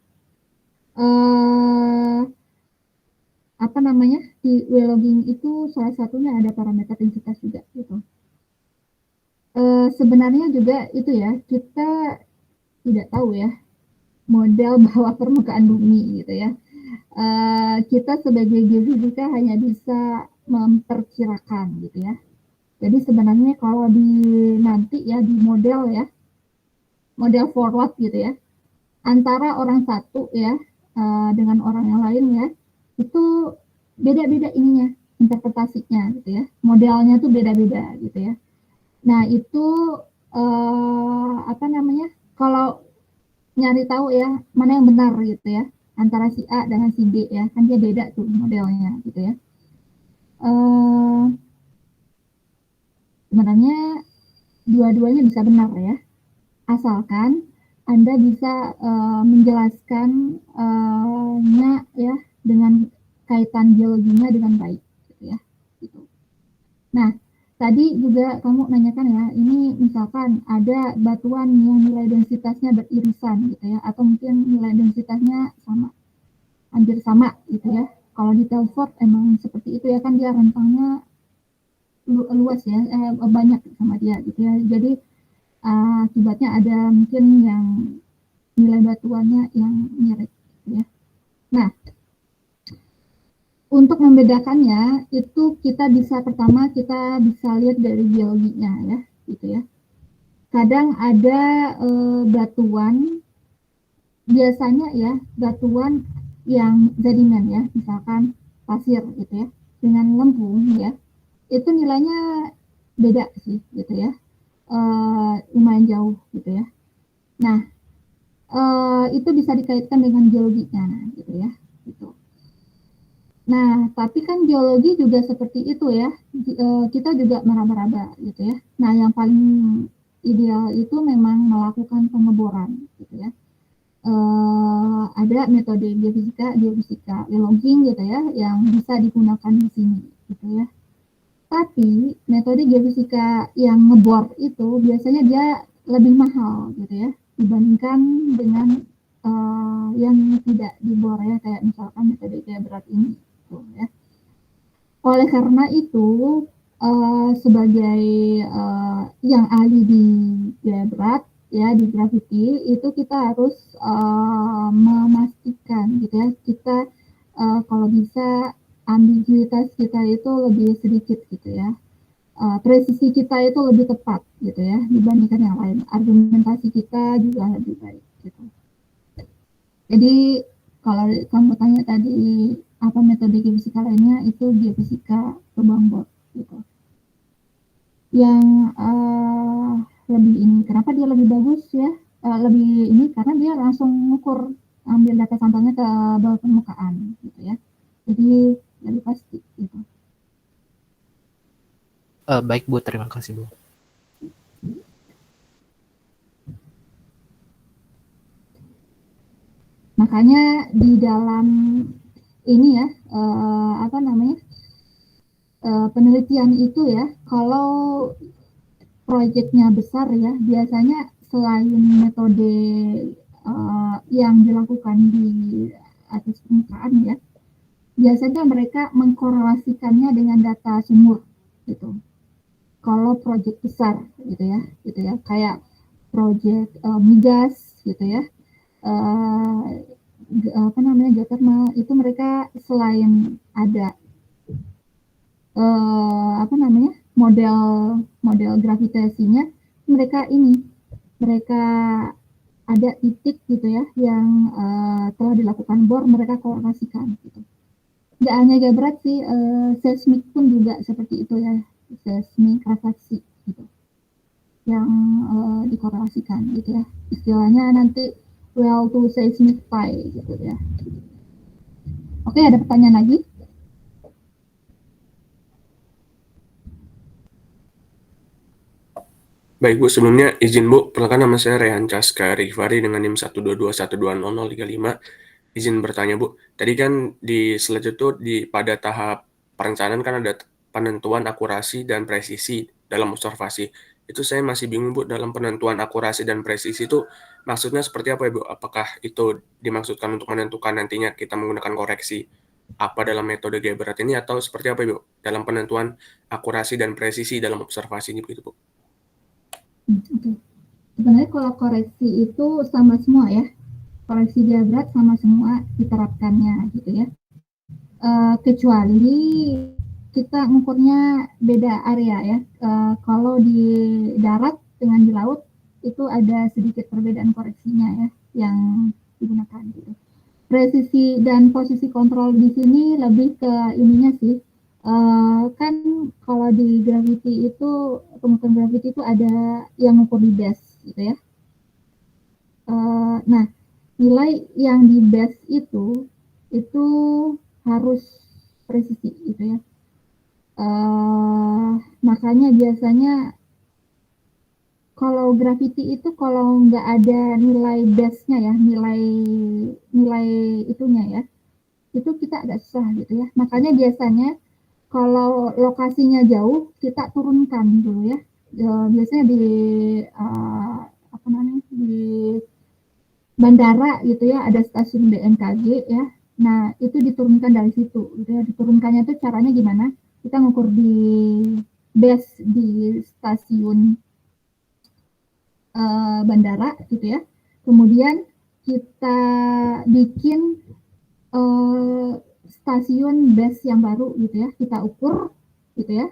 Speaker 1: Apa namanya, di well logging itu salah satunya ada parameter densitas juga gitu. Sebenarnya juga itu ya, kita tidak tahu ya model bawah permukaan bumi gitu ya. Kita sebagai geofisika hanya bisa memperkirakan gitu ya. Jadi sebenarnya kalau di nanti ya di model ya, model forward gitu ya, antara orang satu ya dengan orang yang lain ya, itu beda-beda ininya interpretasinya gitu ya, modelnya tuh beda-beda gitu ya. Nah itu apa namanya, kalau nyari tahu ya mana yang benar gitu ya antara si A dengan si B ya, kan dia beda tuh modelnya gitu ya. Sebenarnya dua-duanya bisa benar ya, asalkan Anda bisa menjelaskan ya dengan kaitan geologinya dengan baik gitu ya. Gitu. Nah, tadi juga kamu nanyakan ya, ini misalkan ada batuan yang nilai densitasnya beririsan gitu ya, atau mungkin nilai densitasnya sama, hampir sama gitu ya. Kalau di Telford emang seperti itu ya, kan dia rentangnya luas ya, banyak sama dia gitu ya. Jadi akibatnya ada mungkin yang nilai batuannya yang mirip gitu ya. Nah, untuk membedakannya itu kita bisa pertama kita bisa lihat dari geologinya ya, gitu ya. Kadang ada batuan, biasanya ya batuan yang sedimen ya, misalkan pasir gitu ya, dengan lempung ya, itu nilainya beda sih gitu ya, lumayan jauh gitu ya. Nah, itu bisa dikaitkan dengan geologinya gitu ya, gitu. Nah, tapi kan geologi juga seperti itu ya, kita juga meraba-raba gitu ya. Nah, yang paling ideal itu memang melakukan pengeboran gitu ya. Ada metode geofisika logging gitu ya, yang bisa digunakan di sini gitu ya. Tapi metode geofisika yang ngebor itu biasanya dia lebih mahal gitu ya, dibandingkan dengan yang tidak dibor ya, kayak misalkan metode gaya berat ini gitu ya. Oleh karena itu sebagai yang ahli di gaya berat ya, di gravity itu kita harus memastikan gitu ya, kita kalau bisa ambiguitas kita itu lebih sedikit gitu ya, presisi kita itu lebih tepat gitu ya dibandingkan yang lain, argumentasi kita juga lebih baik gitu. Jadi kalau kamu tanya tadi apa metode geofisika lainnya, itu geofisika lubang bor gitu. yang lebih ini. Kenapa dia lebih bagus ya? Lebih ini karena dia langsung ngukur, ambil data sampelnya ke bawah permukaan gitu ya. Jadi lebih pasti gitu.
Speaker 3: Baik Bu, terima kasih Bu.
Speaker 1: Makanya di dalam ini ya, penelitian itu ya, kalau proyeknya besar ya, biasanya selain metode yang dilakukan di atas permukaan ya, biasanya mereka mengkorelasikannya dengan data sumur gitu. Kalau proyek besar gitu ya, kayak proyek migas gitu ya, geothermal itu mereka selain ada model gravitasinya, mereka ada titik gitu ya yang telah dilakukan bor, mereka korelasikan gitu. Nggak hanya berat sih, seismik pun juga seperti itu ya, seismik refleksi gitu yang dikorelasikan gitu ya, istilahnya nanti well to seismic pi gitu ya. Oke, ada pertanyaan lagi?
Speaker 4: Baik Bu, sebelumnya izin Bu, perkenalkan nama saya Rehan Caska Rifari dengan NIM 122120035. Izin bertanya Bu, tadi kan di slide itu pada tahap perencanaan kan ada penentuan akurasi dan presisi dalam observasi. Itu saya masih bingung Bu, dalam penentuan akurasi dan presisi itu maksudnya seperti apa ya Bu? Apakah itu dimaksudkan untuk menentukan nantinya kita menggunakan koreksi apa dalam metode gaya berat ini, atau seperti apa Bu dalam penentuan akurasi dan presisi dalam observasi ini begitu Bu?
Speaker 1: Oke. Sebenarnya kalau koreksi itu sama semua ya, koreksi gaya berat sama semua diterapkannya gitu ya. Kecuali kita mengukurnya beda area ya. Kalau di darat dengan di laut itu ada sedikit perbedaan koreksinya ya yang digunakan gitu. Presisi dan posisi kontrol di sini lebih ke ininya sih. Kan kalau di gravity itu, pengukuran gravity itu ada yang mengukur di base gitu ya. Nah, nilai yang di base itu harus presisi gitu ya. Makanya biasanya kalau gravity itu kalau nggak ada nilai base-nya ya, nilai itunya ya, itu kita agak susah gitu ya. Makanya biasanya kalau lokasinya jauh, kita turunkan dulu ya. Biasanya di di bandara gitu ya, ada stasiun BMKG ya. Nah, itu diturunkan dari situ gitu ya. Diturunkannya itu caranya gimana? Kita ngukur di base di stasiun bandara gitu ya. Kemudian kita bikin stasiun base yang baru gitu ya, kita ukur gitu ya.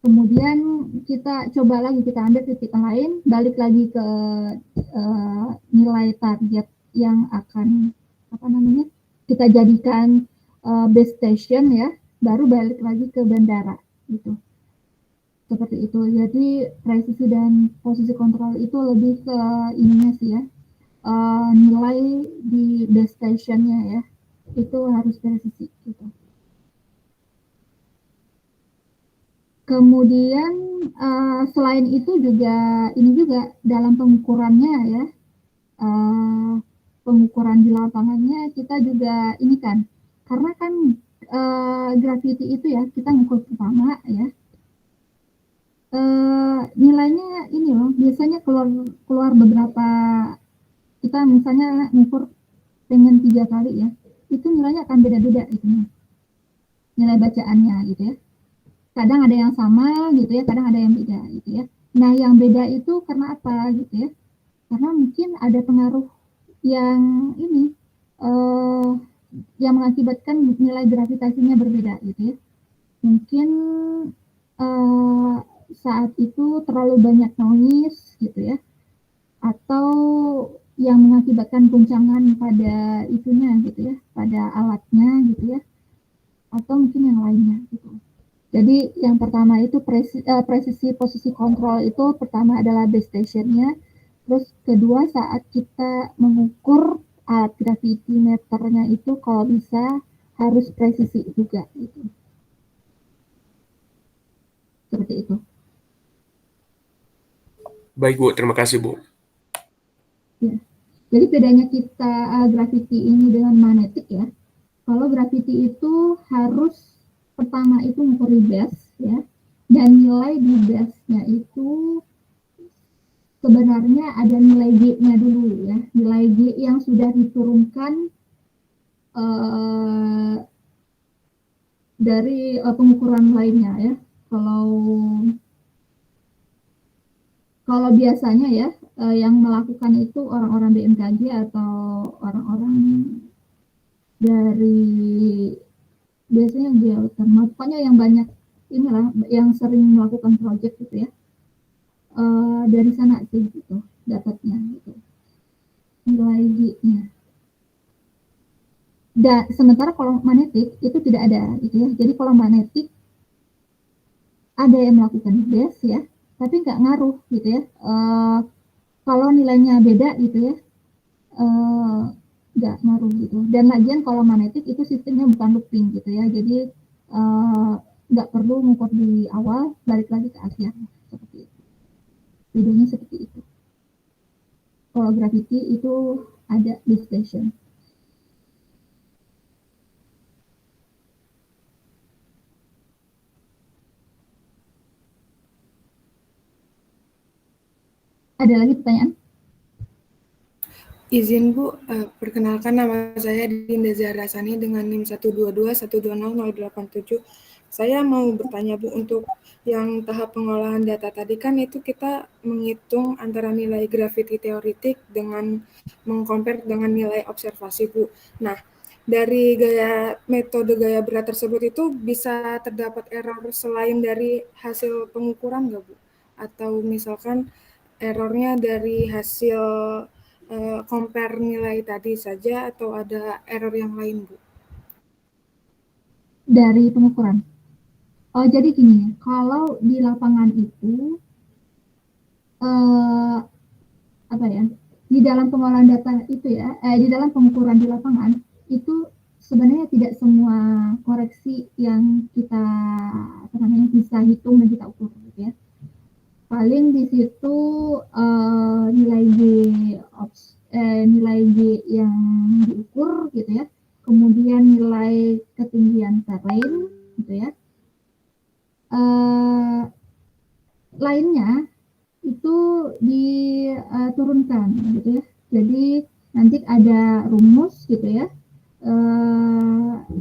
Speaker 1: Kemudian kita coba lagi, kita ambil titik lain, balik lagi ke nilai target yang akan kita jadikan base station ya, baru balik lagi ke bandara gitu. Seperti itu. Jadi presisi dan posisi kontrol itu lebih ke ininya sih ya, nilai di base stationnya ya, itu harus presisi gitu. Kemudian selain itu juga dalam pengukurannya ya, pengukuran di lapangannya kita juga ini kan, karena kan gravity itu ya kita ngukur pertama ya, nilainya ini loh biasanya keluar beberapa, kita misalnya ngukur dengan 3 kali ya, itu nilainya akan beda-beda gitu, nilai bacaannya gitu ya. Kadang ada yang sama gitu ya, kadang ada yang beda gitu ya. Nah, yang beda itu karena apa gitu ya? Karena mungkin ada pengaruh yang ini, yang mengakibatkan nilai gravitasinya berbeda gitu ya. Mungkin saat itu terlalu banyak noise gitu ya, atau yang mengakibatkan guncangan pada itunya gitu ya, pada alatnya gitu ya, atau mungkin yang lainnya gitu. Jadi yang pertama itu presisi posisi kontrol itu pertama adalah base stationnya, terus kedua saat kita mengukur alat gravitimeternya itu kalau bisa harus presisi juga gitu. Seperti itu.
Speaker 4: Baik Bu, terima kasih Bu.
Speaker 1: Ya. Jadi bedanya kita gravity ini dengan magnetik ya. Kalau gravity itu harus pertama itu mengukur di base ya, dan nilai di base-nya itu sebenarnya ada nilai G-nya dulu ya, nilai G yang sudah diturunkan dari pengukuran lainnya ya. Kalau biasanya ya yang melakukan itu orang-orang BMKG atau orang-orang dari biasanya geothermal, pokoknya yang banyak inilah yang sering melakukan project gitu ya. Dari sana sih gitu dapatnya gitu nilai G-nya. Dan sementara kalau magnetik itu tidak ada gitu ya. Jadi kalau magnetik ada yang melakukan base ya, tapi nggak ngaruh gitu ya. Kalau nilainya beda gitu ya, nggak ngaruh gitu. Dan lagian kalau magnetik itu sistemnya bukan looping gitu ya. Jadi nggak perlu mengukur di awal, balik lagi ke akhir seperti itu. Bedanya seperti itu. Kalau gravity itu ada base station. Ada lagi pertanyaan?
Speaker 5: Izin Bu, perkenalkan nama saya Dinda Zahra Sani dengan NIM 122120087. Saya mau bertanya Bu, untuk yang tahap pengolahan data tadi kan itu kita menghitung antara nilai gravity teoretik dengan mengcompare dengan nilai observasi Bu. Nah, dari metode gaya berat tersebut itu bisa terdapat error selain dari hasil pengukuran nggak Bu? Atau misalkan errornya dari hasil compare nilai tadi saja atau ada error yang lain Bu?
Speaker 1: Dari pengukuran. Jadi gini, kalau di lapangan itu apa ya? Di dalam pengolahan data itu ya, di dalam pengukuran di lapangan itu sebenarnya tidak semua koreksi yang kita bisa hitung dan kita ukur gitu ya. Paling di situ nilai G yang diukur gitu ya, kemudian nilai ketinggian terrain gitu ya, lainnya itu diturunkan gitu ya. Jadi nanti ada rumus gitu ya,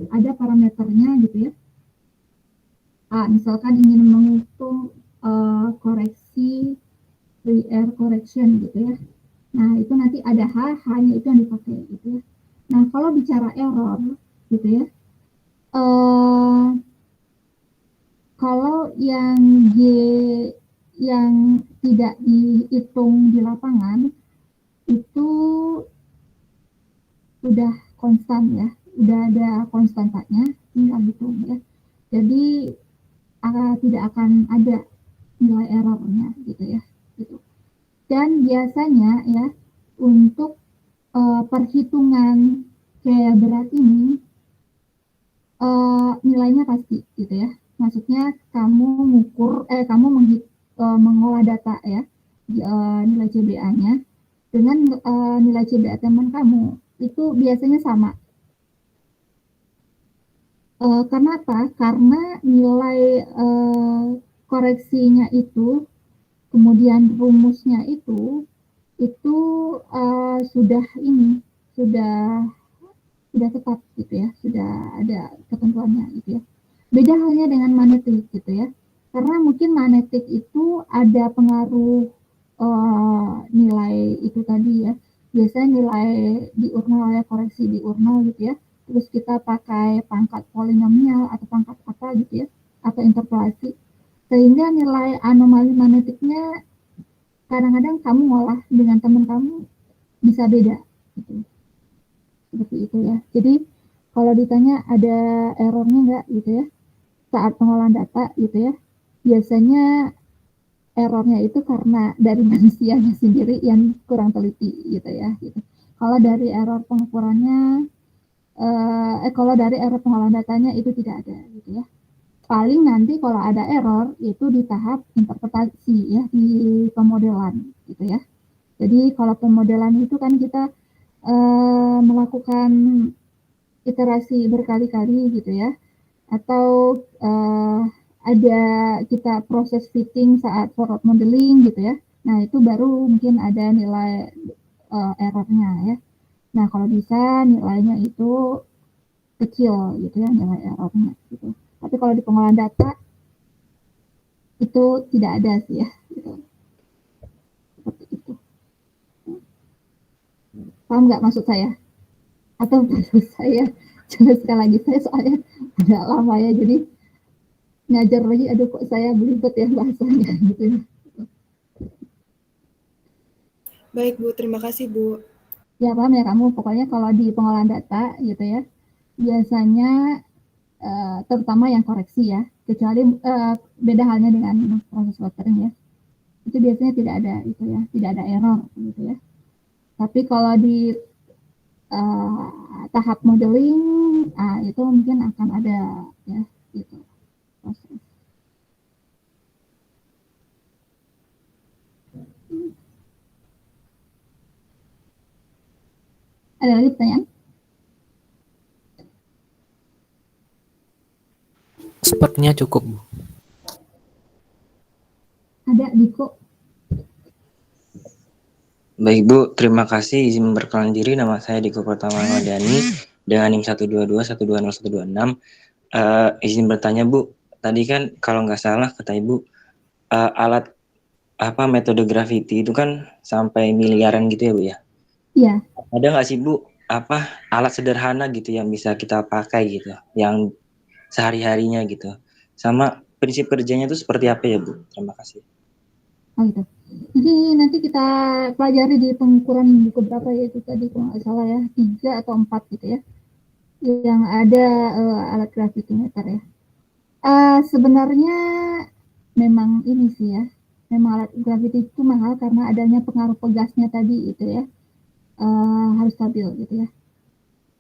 Speaker 1: ada parameternya gitu ya. Misalkan ingin menghitung koreksi free air correction gitu ya. Nah, itu nanti ada H-nya itu yang dipakai gitu ya. Nah, kalau bicara error gitu ya, kalau yang G yang tidak dihitung di lapangan itu sudah konstan ya, udah ada konstantanya, tinggal hitung ya. Jadi tidak akan ada nilai errornya gitu ya. Gitu. Dan biasanya ya untuk perhitungan gaya berat ini nilainya pasti gitu ya. Maksudnya kamu mengolah data ya, nilai CBA-nya dengan nilai CBA teman kamu itu biasanya sama. Karena apa? Karena nilai koreksinya itu, kemudian rumusnya itu sudah tetap gitu ya, sudah ada ketentuannya gitu ya. Beda halnya dengan magnetik gitu ya, karena mungkin magnetik itu ada pengaruh nilai itu tadi ya, biasanya nilai diurnal ya, koreksi diurnal gitu ya, terus kita pakai pangkat polinomial atau pangkat apa gitu ya, atau interpolasi, sehingga nilai anomali magnetiknya kadang-kadang kamu ngolah dengan teman kamu bisa beda gitu. Seperti itu ya. Jadi kalau ditanya ada errornya nggak gitu ya, saat pengolahan data gitu ya, biasanya errornya itu karena dari manusianya sendiri yang kurang teliti gitu ya. Gitu. Kalau dari error pengukurannya, kalau dari error pengolahan datanya itu tidak ada gitu ya. Paling nanti kalau ada error itu di tahap interpretasi ya, di pemodelan gitu ya. Jadi kalau pemodelan itu kan kita melakukan iterasi berkali-kali gitu ya, atau ada kita proses fitting saat forward modeling gitu ya. Nah itu baru mungkin ada nilai errornya ya. Nah kalau bisa nilainya itu kecil gitu ya, nilai errornya gitu. Tapi kalau di pengolahan data itu tidak ada sih ya gitu. Seperti itu. Paham nggak maksud saya? Atau maksud saya jelaskan lagi, saya soalnya udah lama ya, jadi ngajar lagi, aduh kok saya belibet ya bahasanya gitu ya.
Speaker 5: Baik Bu, terima kasih Bu.
Speaker 1: Ya paham ya kamu, pokoknya kalau di pengolahan data gitu ya, biasanya terutama yang koreksi ya, kecuali beda halnya dengan proses watering ya, itu biasanya tidak ada itu ya, tidak ada error gitu ya. Tapi kalau di tahap modeling, itu mungkin akan ada ya gitu proses. Ada lagi pertanyaan?
Speaker 3: Sepertinya cukup, Bu.
Speaker 1: Ada Diko?
Speaker 6: Baik Bu, terima kasih izin memperkenalkan diri. Nama saya Diko Pratama Ramadhani dengan NIM 122120126. Izin bertanya Bu, tadi kan kalau nggak salah kata Ibu alat metode gravity itu kan sampai miliaran gitu ya Bu ya?
Speaker 1: Iya.
Speaker 6: Ada nggak sih Bu alat sederhana gitu yang bisa kita pakai gitu, yang sehari-harinya gitu? Sama prinsip kerjanya itu seperti apa ya Bu? Terima kasih.
Speaker 1: Oh gitu. Jadi nanti kita pelajari di pengukuran buku berapa ya itu tadi kalau nggak salah ya, 3 atau 4 gitu ya, yang ada alat gravitometer ya. Sebenarnya memang ini sih ya, memang alat gravity itu mahal karena adanya pengaruh pegasnya tadi itu ya, harus stabil gitu ya.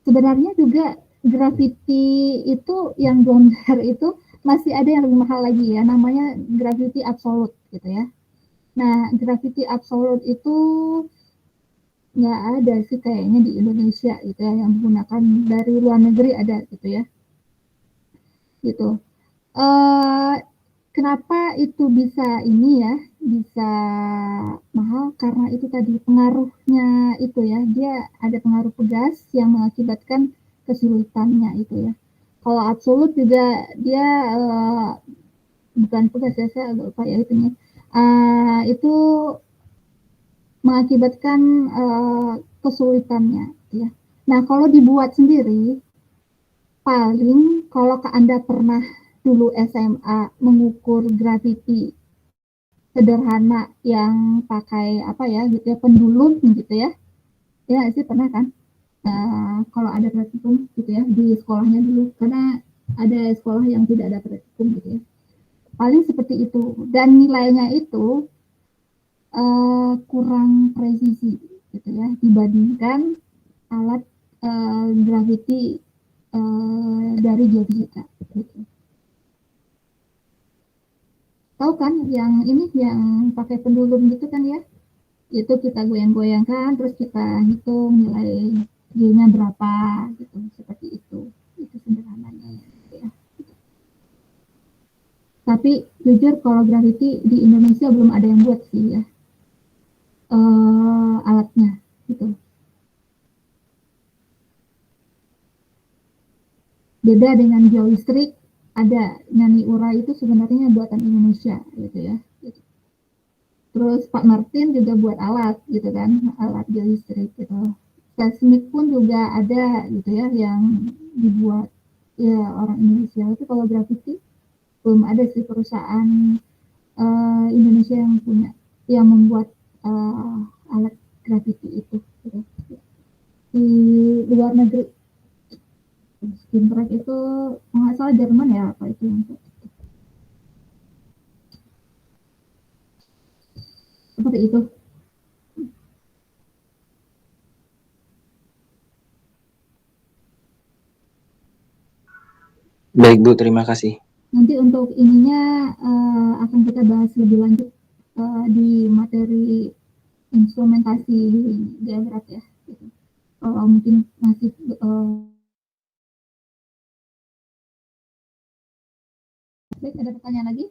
Speaker 1: Sebenarnya juga gravity itu yang downware itu masih ada yang lebih mahal lagi ya, namanya gravity absolute gitu ya. Nah, gravity absolute itu nggak ada sih kayaknya di Indonesia gitu ya, yang menggunakan, dari luar negeri ada gitu ya. Gitu. Kenapa itu bisa ini ya, bisa mahal? Karena itu tadi pengaruhnya itu ya, dia ada pengaruh pegas yang mengakibatkan kesulitannya itu ya. Kalau absolut juga dia bukan pegas ya, saya agak lupa ya itunya. Itu mengakibatkan kesulitannya ya. Nah, kalau dibuat sendiri, paling kalau Anda pernah dulu SMA mengukur gravity sederhana yang pakai apa ya gitu ya, pendulum gitu ya. Ya sih pernah kan? Kalau ada praktikum gitu ya di sekolahnya dulu, karena ada sekolah yang tidak ada praktikum gitu ya. Paling seperti itu, dan nilainya itu kurang presisi gitu ya dibandingkan alat gravity dari geofisika gitu. Tahu kan yang ini yang pakai pendulum gitu kan ya, itu kita goyang-goyangkan terus kita hitung nilai G-nya berapa gitu, seperti itu sederhananya ya. Tapi jujur kalau gravity di Indonesia belum ada yang buat sih ya alatnya gitu. Beda dengan geolistrik, ada Nani Ura itu sebenarnya buatan Indonesia gitu ya. Gitu. Terus Pak Martin juga buat alat gitu kan, alat geolistrik gitu. Seismik pun juga ada gitu ya yang dibuat ya orang Indonesia. Itu kalau gravity belum ada sih perusahaan Indonesia yang punya, yang membuat alat gravity itu gitu. Di luar negeri Skin track itu nggak salah Jerman ya, apa itu yang seperti itu.
Speaker 6: Baik Bu, terima kasih.
Speaker 1: Nanti untuk ininya akan kita bahas lebih lanjut di materi instrumentasi geografi ya. Gitu. Kalau mungkin masih baik, ada pertanyaan lagi?